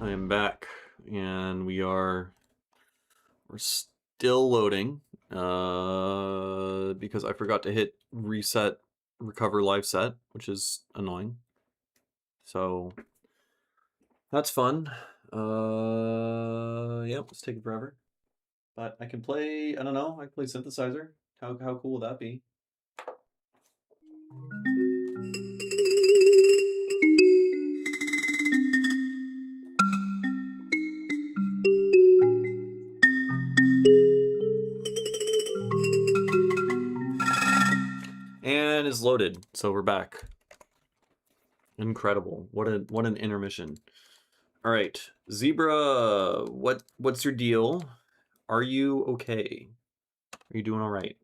I am back, and we're still loading because I forgot to hit reset recover live set, which is annoying. So that's fun. Yeah, it's taking forever. But I can play, I don't know, I can play synthesizer. How cool would that be? And is loaded, so we're back. Incredible. What an intermission. All right, Zebra, what's your deal? Are you okay? Are you doing all right?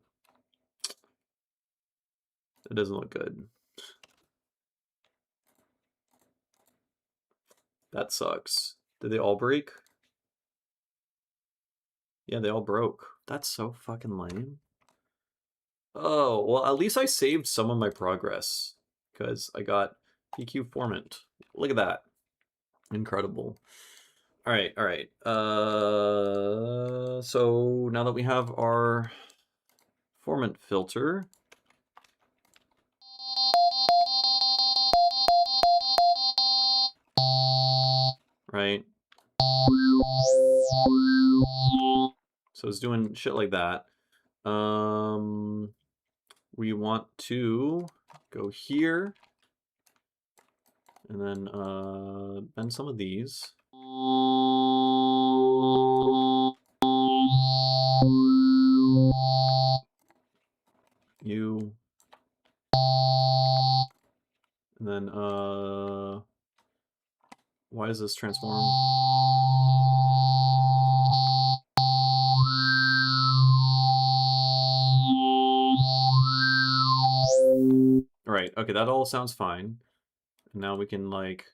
It doesn't look good. That sucks. Did they all break? Yeah, they all broke. That's so fucking lame. Oh, well, at least I saved some of my progress because I got PQ formant. Look at that. Incredible. All right, all right. So now that we have our formant filter, right? So it's doing shit like that. We want to go here and then bend some of these. You. And then why does this transform? Right, okay, that all sounds fine. And now we can like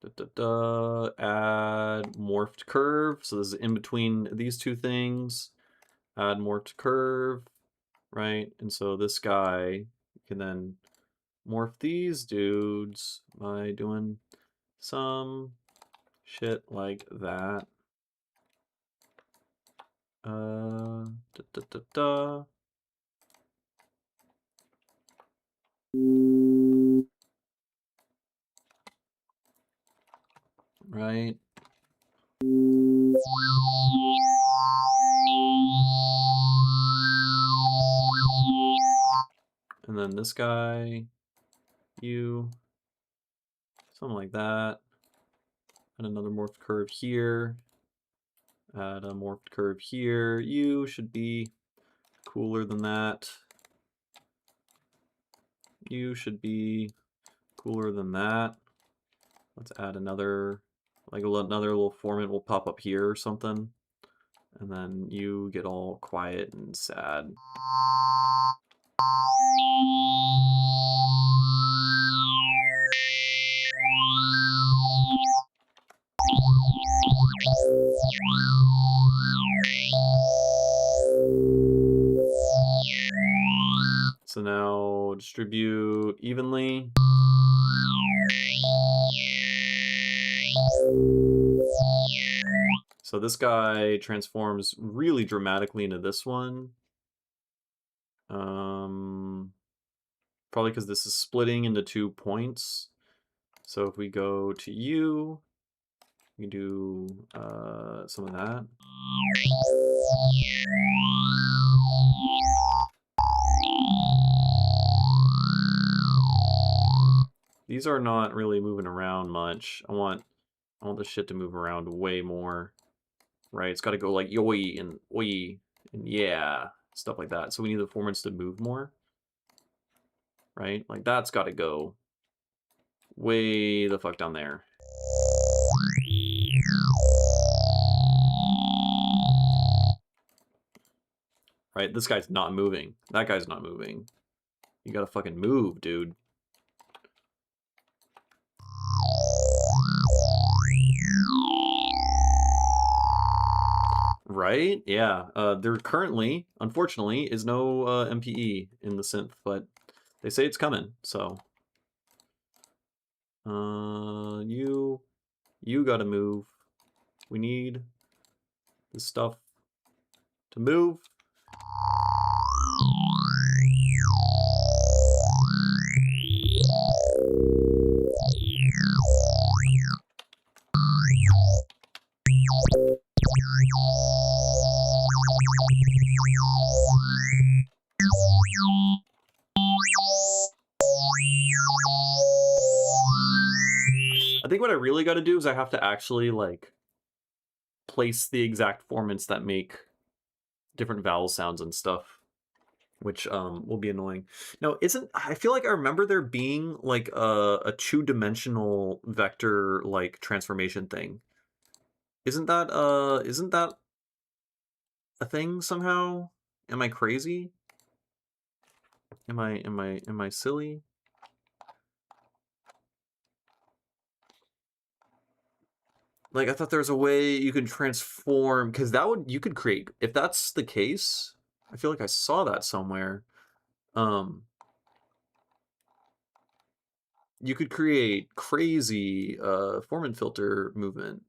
add morphed curve. So this is in between these two things. Add morphed curve, right? And so this guy can then morph these dudes by doing some shit like that. Right. then this guy, you, something like that. And another morphed curve here. Add a morphed curve here. You should be cooler than that. You should be cooler than that. Let's add another, like another little formant will pop up here or something. And then you get all quiet and sad. So now distribute evenly. So this guy transforms really dramatically into this one. Probably because this is splitting into 2 points. So if we go to you, we do some of that. These are not really moving around much. I want the shit to move around way more. Right? It's got to go like yoi and oi and yeah, stuff like that. So we need the formants to move more. Right? Like that's got to go way the fuck down there. Right? This guy's not moving. That guy's not moving. You gotta fucking move, dude. Right? Yeah. There currently, unfortunately, is no MPE in the synth, but they say it's coming, so. You gotta move. We need this stuff to move. I think what I really got to do is I have to actually like place the exact formants that make different vowel sounds and stuff, which will be annoying. No, I feel like I remember there being like a 2-dimensional vector like transformation thing. Isn't that a thing somehow? Am I crazy? Am I silly? Like I thought there was a way you could transform, because you could create, if that's the case, I feel like I saw that somewhere. You could create crazy formant filter movement.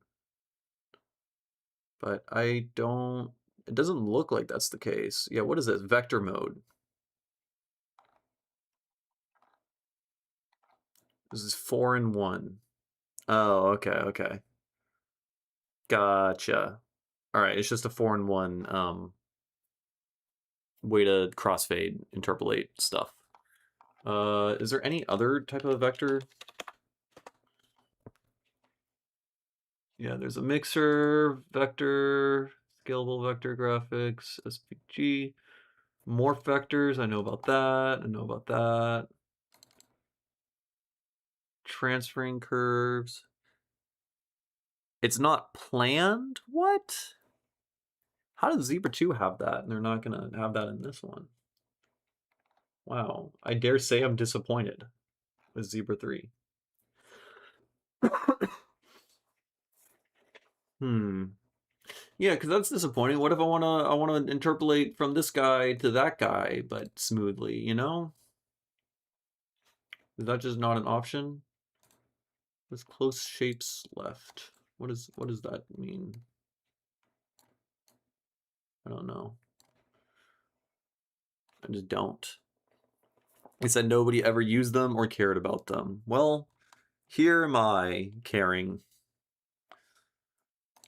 But it doesn't look like that's the case. Yeah, what is this? Vector mode. This is 4 in 1. Oh, okay. Gotcha. Alright, it's just a 4 in 1 way to crossfade, interpolate stuff. Is there any other type of vector? Yeah, there's a mixer, vector, scalable vector graphics, SVG, morph vectors, I know about that. Transferring curves. It's not planned? What? How does Zebra 2 have that and they're not going to have that in this one? Wow. I dare say I'm disappointed with Zebra 3. Yeah, because that's disappointing. What if I want to interpolate from this guy to that guy, but smoothly, you know? Is that just not an option? There's close shapes left. What does that mean? I don't know. I just don't. He said nobody ever used them or cared about them. Well, here am I caring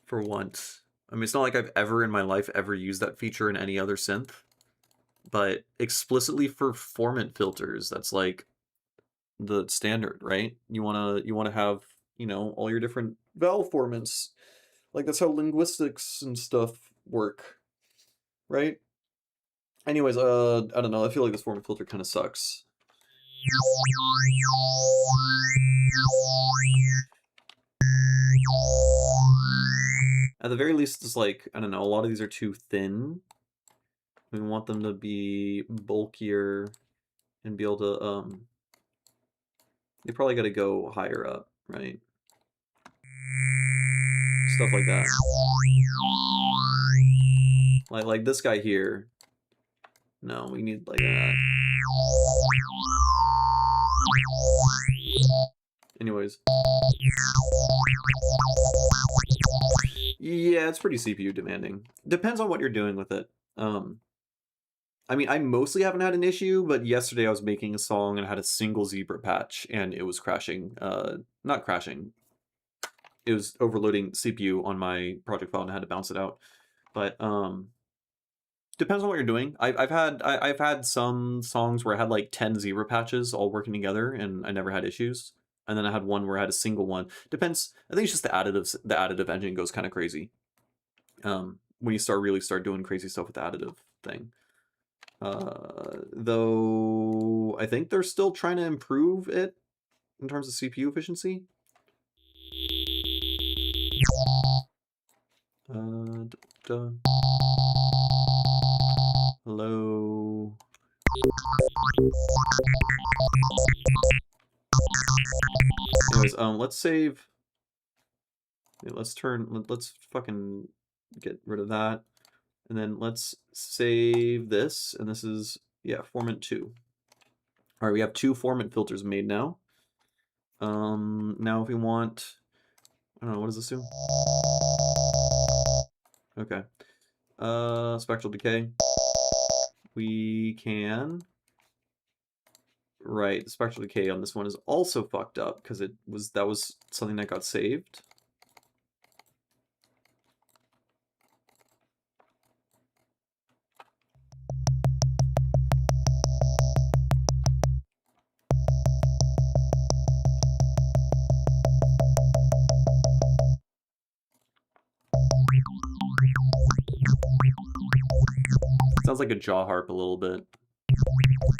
for once. I mean, it's not like I've ever in my life ever used that feature in any other synth. but explicitly for formant filters, that's like the standard, right? You wanna have, you know, all your different vowel formants. Like that's how linguistics and stuff work, right? Anyways, I don't know. I feel like this formant filter kind of sucks. At the very least, it's like, I don't know, a lot of these are too thin. We want them to be bulkier and be able to, they probably got to go higher up, right? Stuff like that. Like this guy here. No, we need like that. Anyways. Yeah, it's pretty CPU demanding. Depends on what you're doing with it. I mean, I mostly haven't had an issue, but yesterday I was making a song and I had a single zebra patch and it was crashing. Not crashing. It was overloading CPU on my project file and I had to bounce it out. But depends on what you're doing. I've had some songs where I had like 10 zebra patches all working together and I never had issues. And then I had one where I had a single one. Depends. I think it's just the additives. The additive engine goes kind of crazy. When you really start doing crazy stuff with the additive thing. Though I think they're still trying to improve it in terms of CPU efficiency. Hello. Anyways, let's save. Let's fucking get rid of that. And then let's save this. And this is, yeah, formant 2. All right, we have 2 formant filters made now. Now if we want, I don't know, what does this do? Okay. Spectral decay. We can. Right, the spectral decay on this one is also fucked up because that was something that got saved. Sounds like a jaw harp a little bit.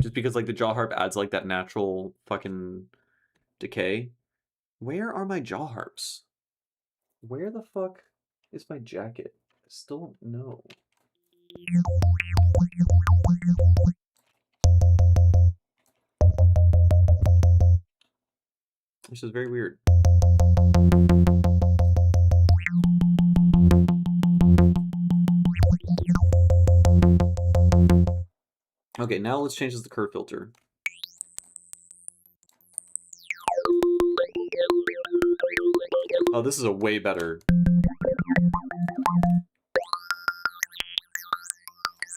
Just because like the jaw harp adds like that natural fucking decay. Where are my jaw harps? Where the fuck is my jacket? I still don't know. This is very weird. Okay, now let's change this to curve filter. Oh, this is a way better.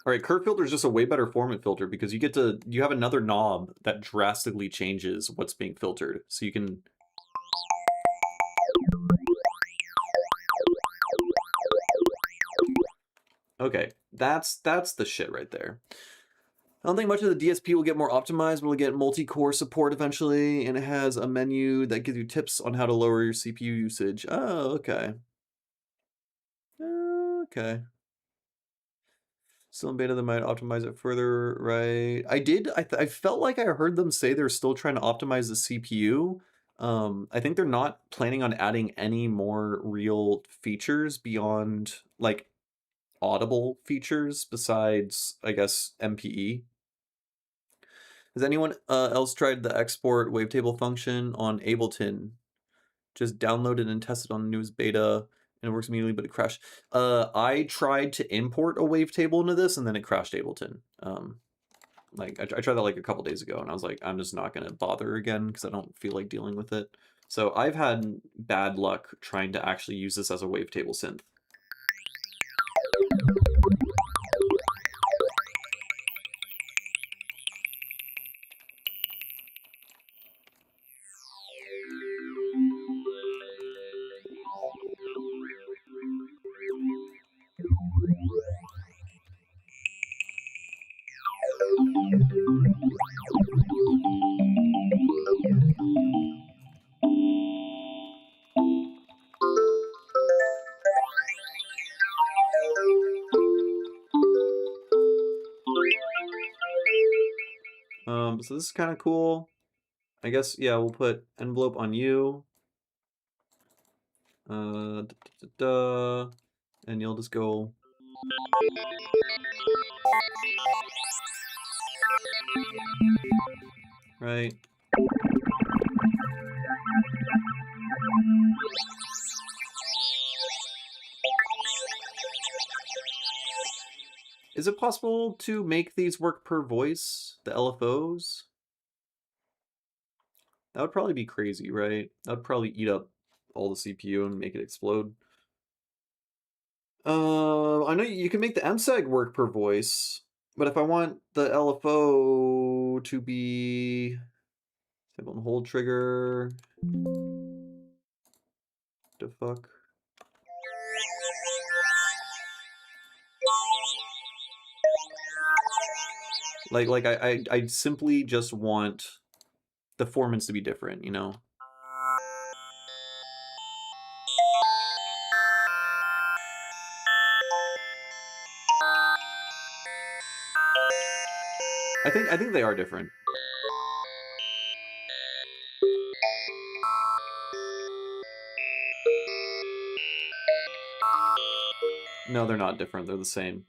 All right, curve filter is just a way better formant filter because you have another knob that drastically changes what's being filtered. So you can. Okay, that's the shit right there. I don't think much of the DSP will get more optimized, but we'll get multi-core support eventually, and it has a menu that gives you tips on how to lower your CPU usage. Oh, okay. Okay. Still in beta, they might optimize it further, right? I felt like I heard them say they're still trying to optimize the CPU. I think they're not planning on adding any more real features beyond, like, audible features besides, I guess, MPE. Has anyone else tried the export wavetable function on Ableton? Just downloaded and tested on the newest beta, and it works immediately, but it crashed. I tried to import a wavetable into this, and then it crashed Ableton. Like I tried that like a couple days ago, and I was like, I'm just not gonna bother again because I don't feel like dealing with it. So I've had bad luck trying to actually use this as a wavetable synth. So this is kind of cool. I guess, yeah, we'll put envelope on you. And you'll just go. Right. Is it possible to make these work per voice, the LFOs? That would probably be crazy, right? That would probably eat up all the CPU and make it explode. I know you can make the MSEG work per voice, but if I want the LFO to be table and hold trigger, the fuck? Like I simply just want the formants to be different, you know? I think they are different. No, they're not different. They're the same.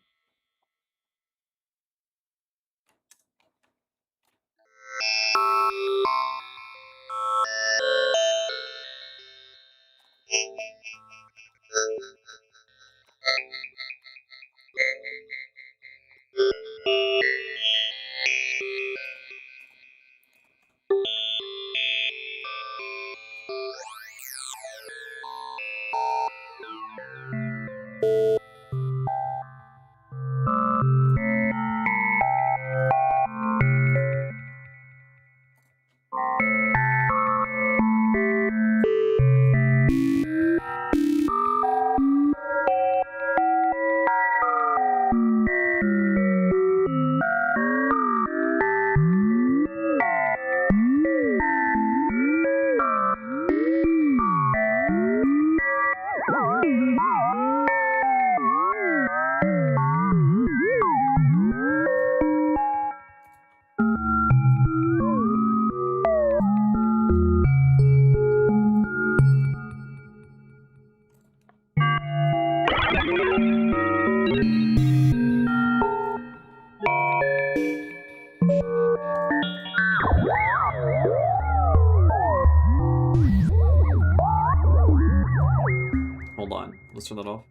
Hold on, let's turn that off.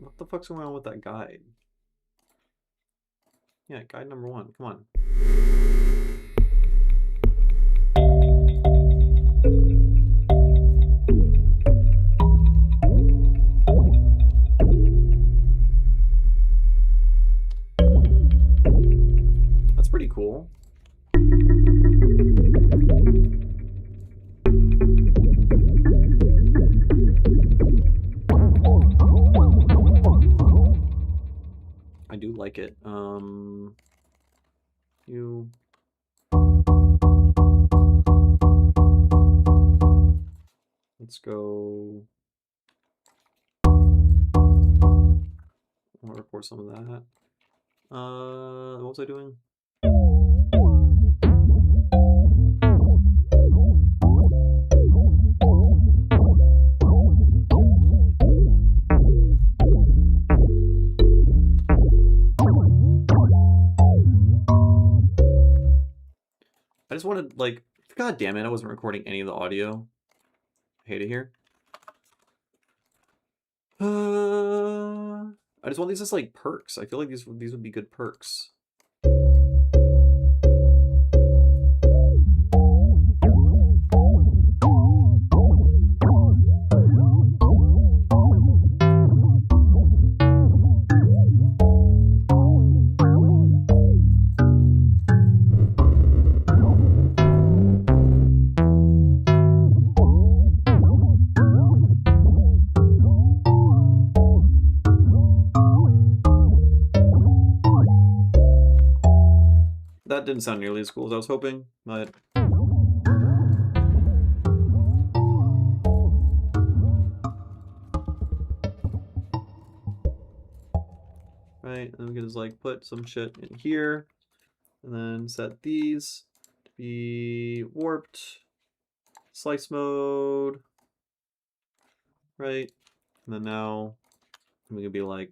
What the fuck's going on with that guide? Yeah, guide number 1. Come on. That's pretty cool. I do like it. Let's go. I'll record some of that. What was I doing? I just wanted, like, god damn it, I wasn't recording any of the audio. I hate it here. I just want these as, like, perks. I feel like these would be good perks. that didn't sound nearly as cool as I was hoping, but... Right, and we can just like put some shit in here, and then set these to be warped, slice mode, right? And then now we can be like,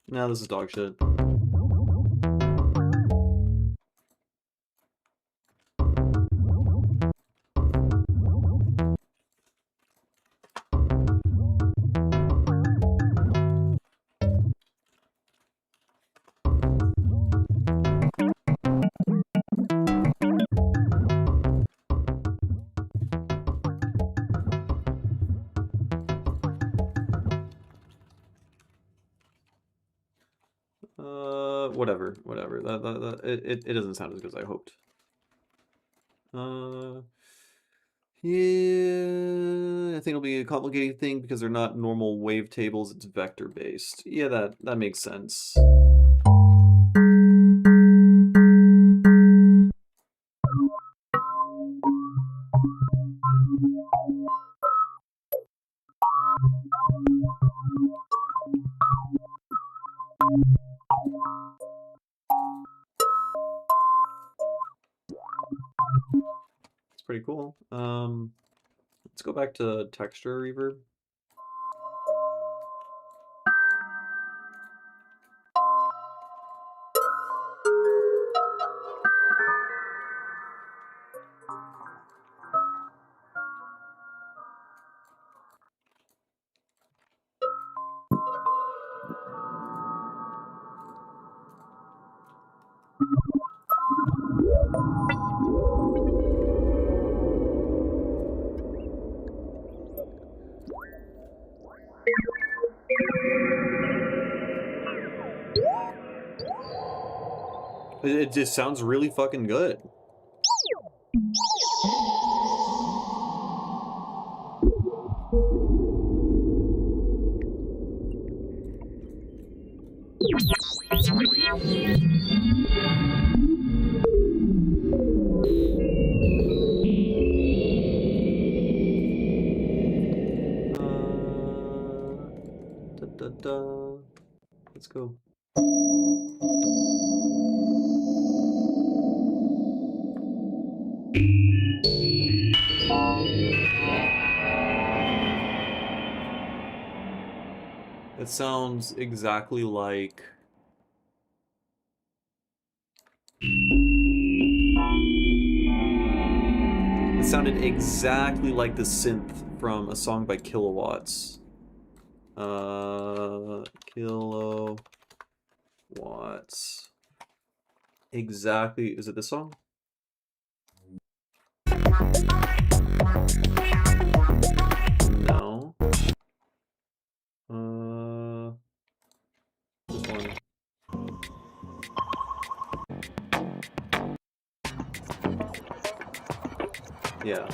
now this is dog shit. Whatever. It doesn't sound as good as I hoped. Yeah, I think it'll be a complicated thing because they're not normal wavetables, it's vector based. Yeah, that makes sense. It's pretty cool. Let's go back to texture reverb. It just sounds really fucking good. Let's go. It sounds exactly like... It sounded exactly like the synth from a song by Kilowatts. Kilowatts. Exactly. Is it this song? No. This one. Yeah.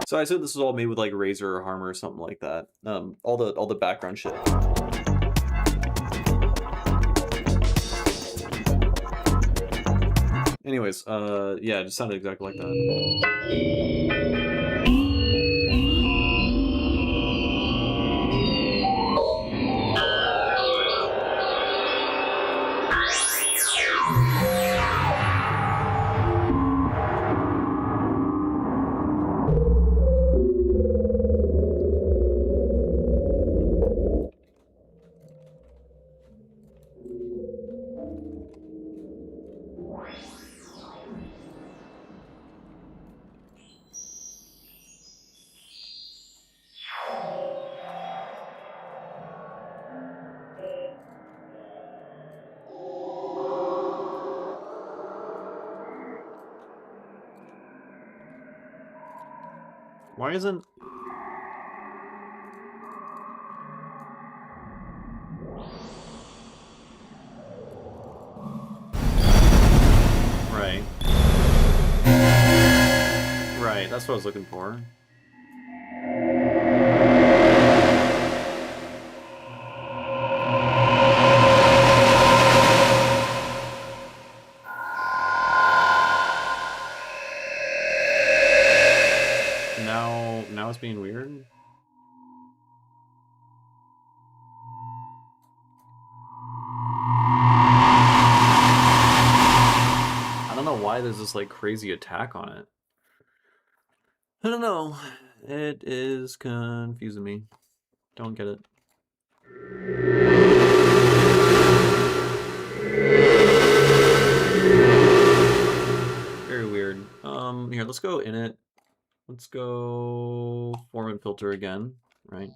So I assume this was all made with like Razor or Harmor or something like that. All the background shit. Anyways, yeah, it just sounded exactly like that. Why isn't... Right. Right, that's what I was looking for. Now it's being weird. I don't know why there's this like crazy attack on it. I don't know. It is confusing me. Don't get it. Very weird. Here, let's go in it. Let's go form and filter again, right?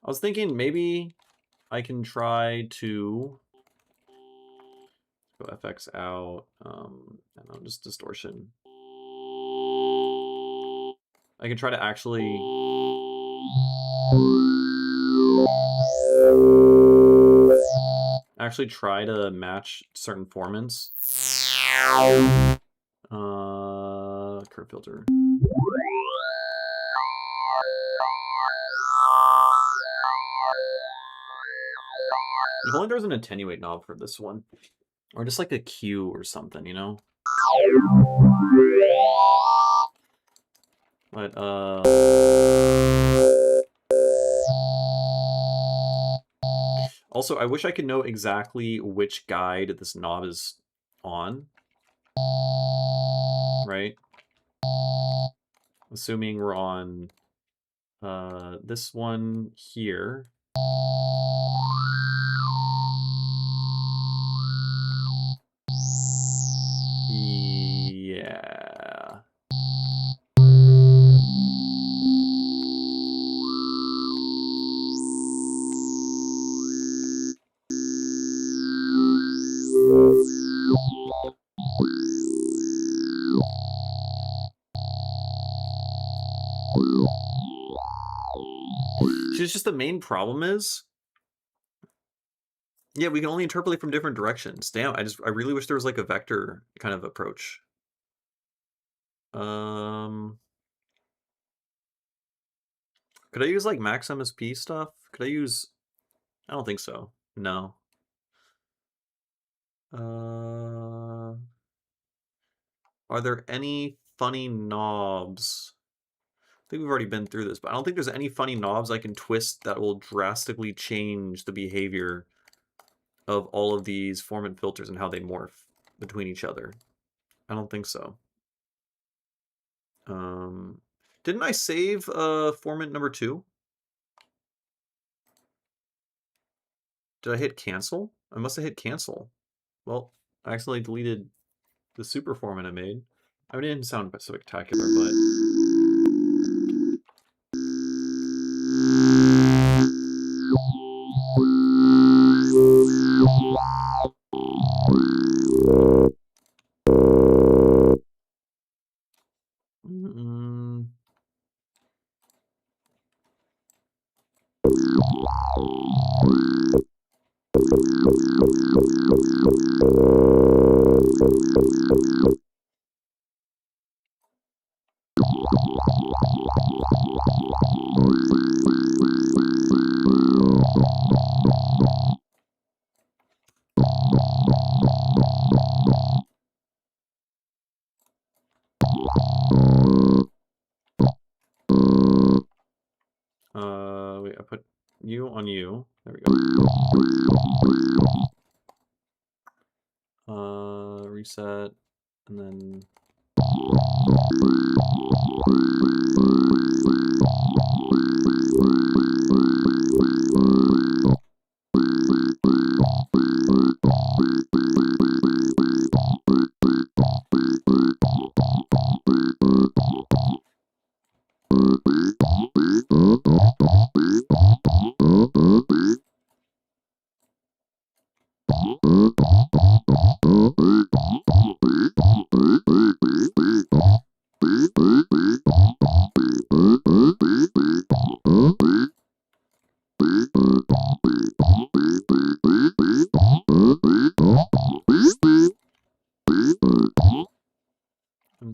I was thinking maybe I can try to go FX out, and I'll just distortion. I can try to actually try to match certain formants. Curve filter. If only there was an attenuate knob for this one. Or just like a Q or something, you know? But, also, I wish I could know exactly which guide this knob is on. Right? Assuming we're on this one here. Yeah. It's just the main problem is, yeah, we can only interpolate from different directions. Damn, I really wish there was like a vector kind of approach. Could I use like max MSP stuff? Could I use? I don't think so. No. Are there any funny knobs? I think we've already been through this, but I don't think there's any funny knobs I can twist that will drastically change the behavior of all of these formant filters and how they morph between each other. I don't think so. Didn't I save formant number 2? Did I hit cancel? I must have hit cancel. Well, I accidentally deleted the super formant I made. I mean, it didn't sound spectacular, but... wait, I put you on you. There we go. Reset, and then...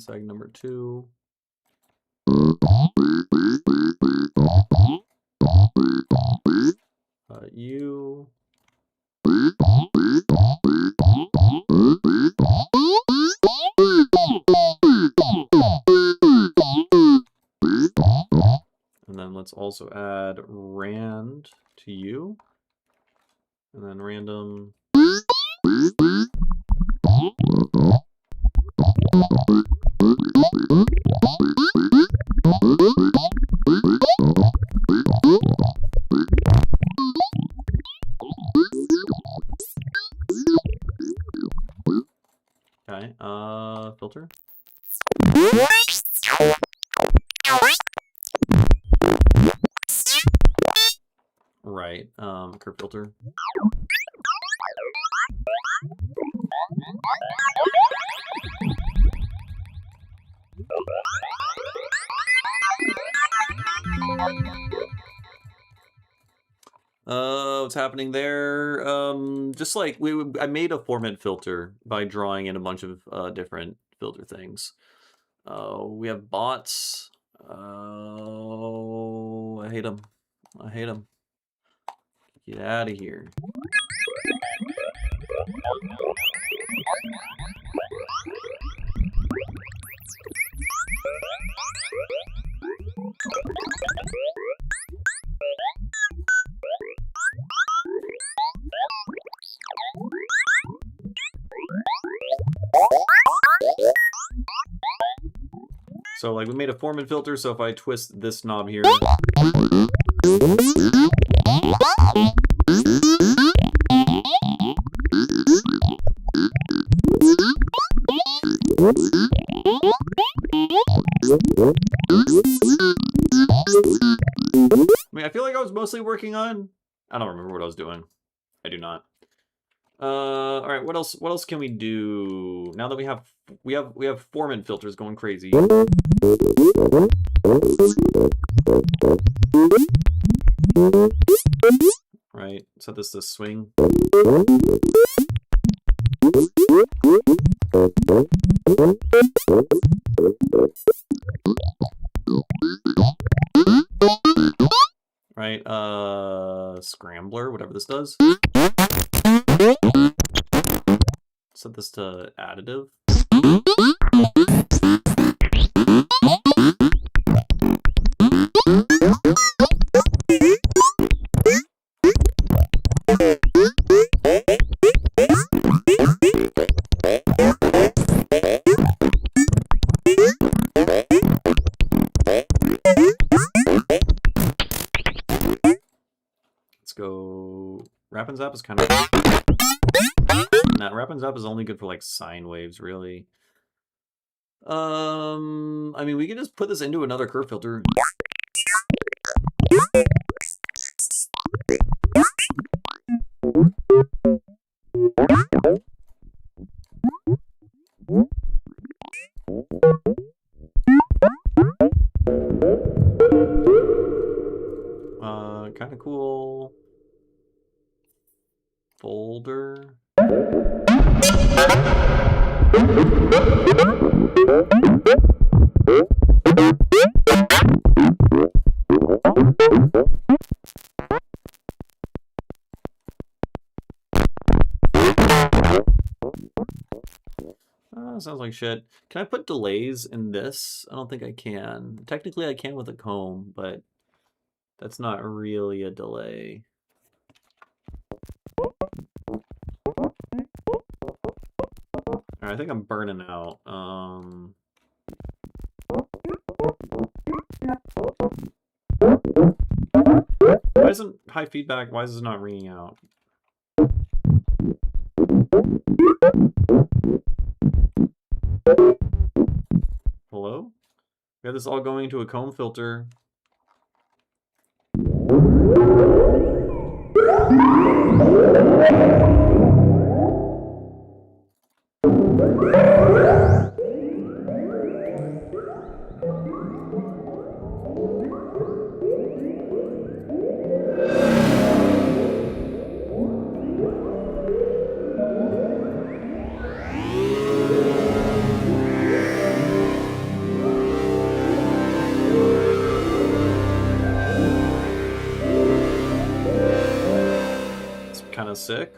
seg number 2. You. And then let's also add rand to you. And then random. Okay, filter. Right, curve filter. What's happening there? Just like I made a format filter by drawing in a bunch of different filter things. We have bots. Oh, I hate them. I hate them. Get out of here. So like we made a format filter, so if I twist this knob here, I feel like I was mostly working on, I don't remember what I was doing. I do not. All right, what else can we do now that we have format filters going crazy? Right, set this to swing. Right, scrambler, whatever this does. Set this to additive. Let's go. Wrap and zap is kind of. Nah, wrap and zap is only good for like sine waves, really. I mean, we can just put this into another curve filter. Kind of cool. Folder. Sounds like shit. Can I put delays in this? I don't think I can. Technically I can with a comb, but that's not really a delay. Alright, I think I'm burning out. Why isn't high feedback? Why is this not ringing out? Hello? We have this all going into a comb filter. sick.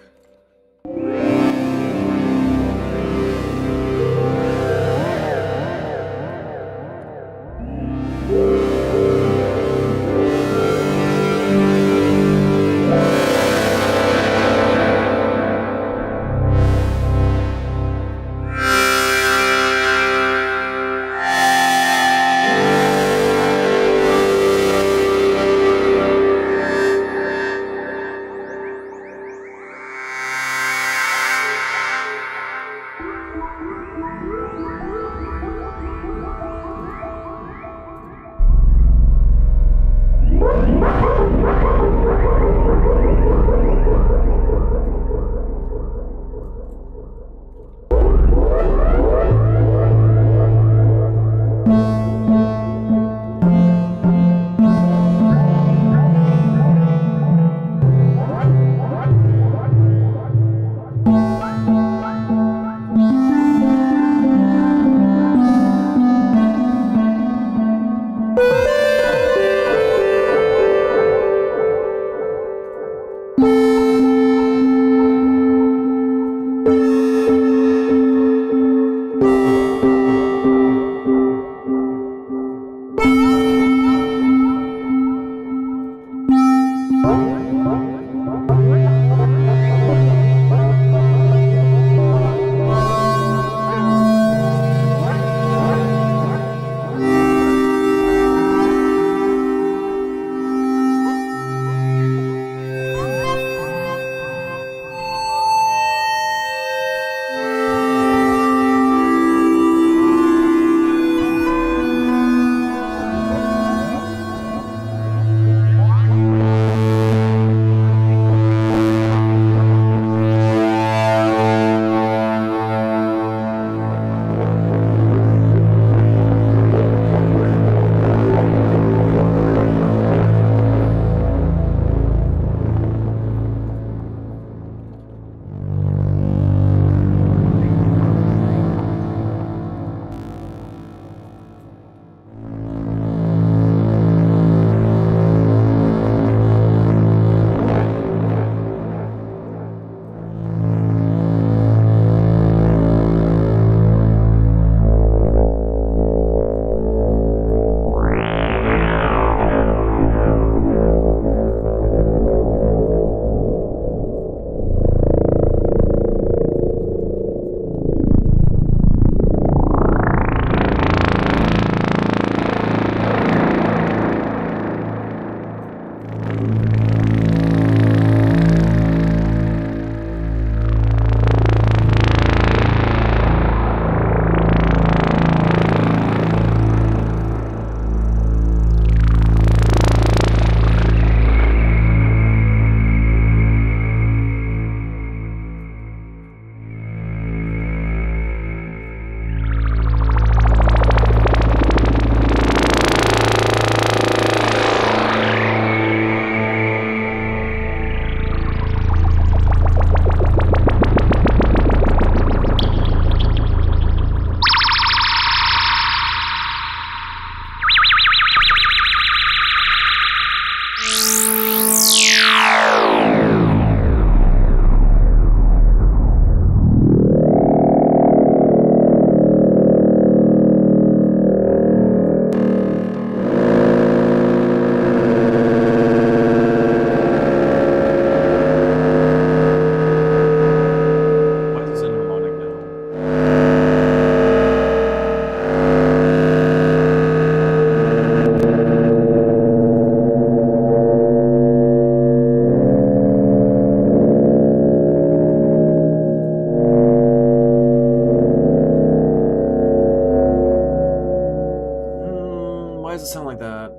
does it sound like that?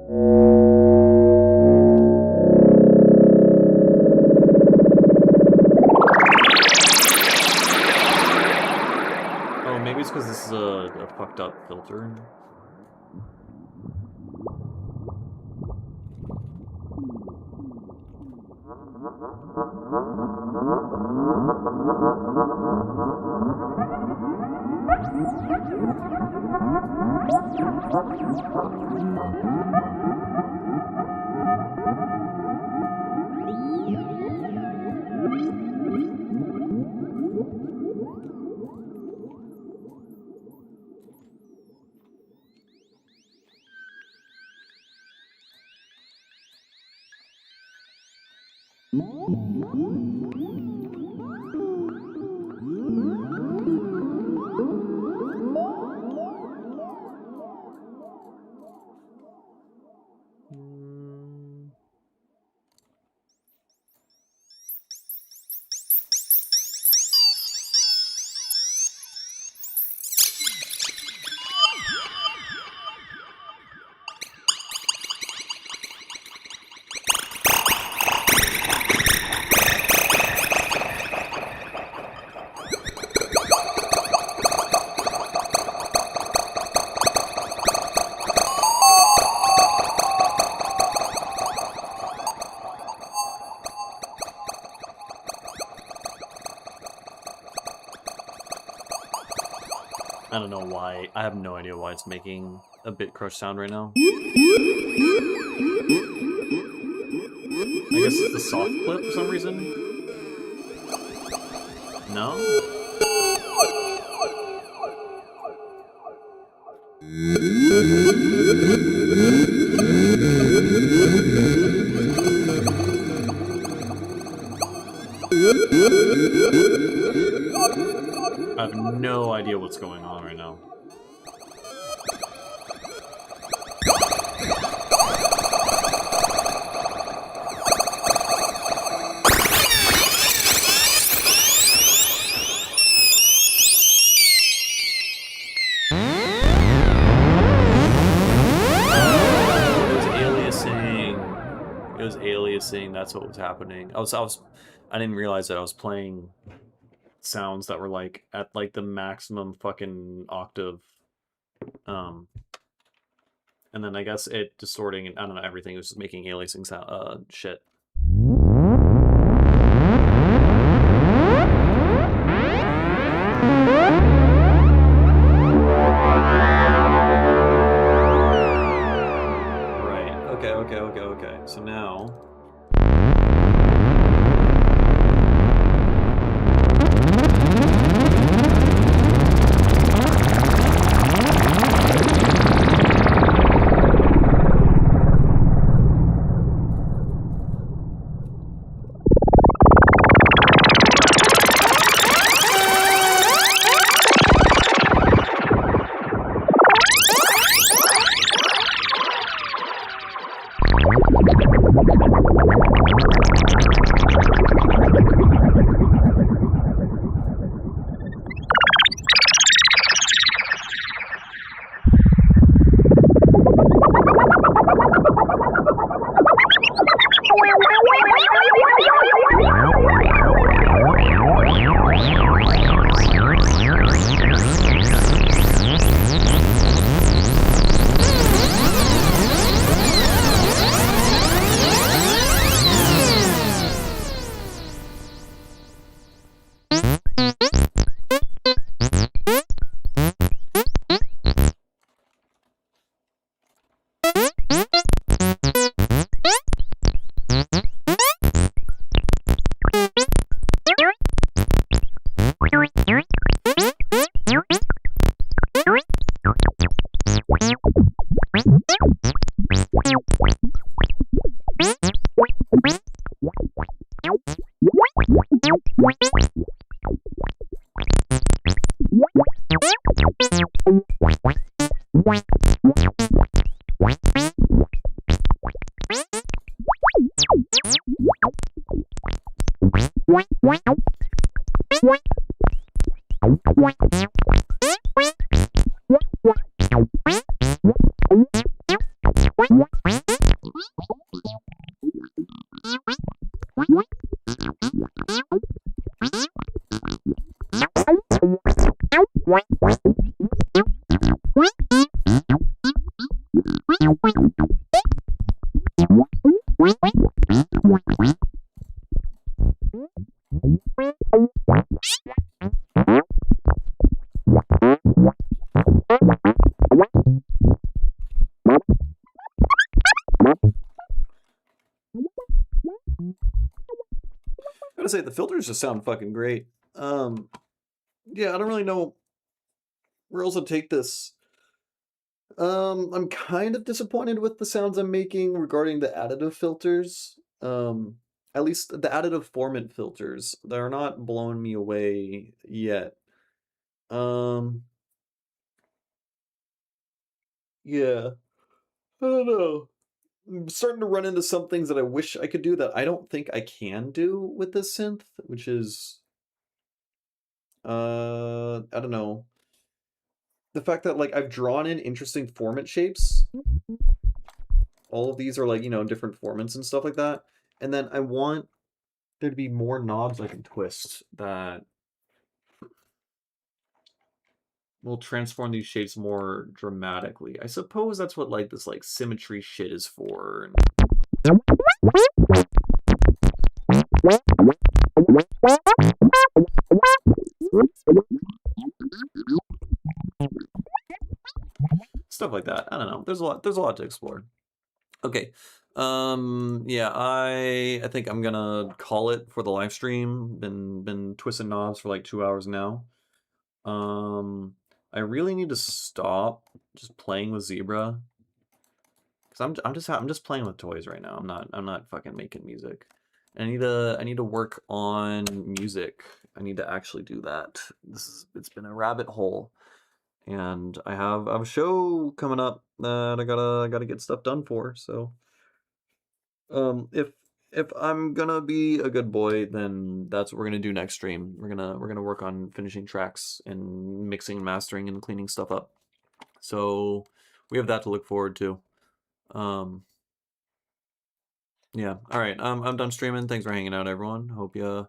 Oh, maybe it's because this is a fucked up filter. I don't know why. I have no idea why it's making a bit crush sound right now. I guess it's the soft clip for some reason. No? I have no idea what's going on right now. It was aliasing. That's what was happening. I didn't realize that I was playing sounds that were like at like the maximum fucking octave. And then I guess it distorting and I don't know, everything was just making aliasing sound shit. Right. Okay. So now I gotta say the filters just sound fucking great. Yeah, I don't really know where else to take this. I'm kind of disappointed with the sounds I'm making regarding the additive filters. At least the additive formant filters, they're not blowing me away yet. Yeah, I don't know. I'm starting to run into some things that I wish I could do that I don't think I can do with this synth, which is, I don't know. The fact that like I've drawn in interesting formant shapes. All of these are like, different formants and stuff like that. And then I want there to be more knobs I can twist that will transform these shapes more dramatically. I suppose that's what like this like symmetry shit is for. And stuff like that. I don't know. There's a lot to explore. Okay. Yeah, I think I'm gonna call it for the live stream. Been twisting knobs for like 2 hours now. I really need to stop just playing with Zebra. Cause I'm just playing with toys right now. I'm not fucking making music. I need to work on music. I need to actually do that. It's been a rabbit hole. And I have a show coming up that I gotta get stuff done for. So if I'm gonna be a good boy, then that's what we're gonna do next stream. We're gonna work on finishing tracks and mixing and mastering and cleaning stuff up. So we have that to look forward to. Yeah. All right. I'm done streaming. Thanks for hanging out, everyone. Hope you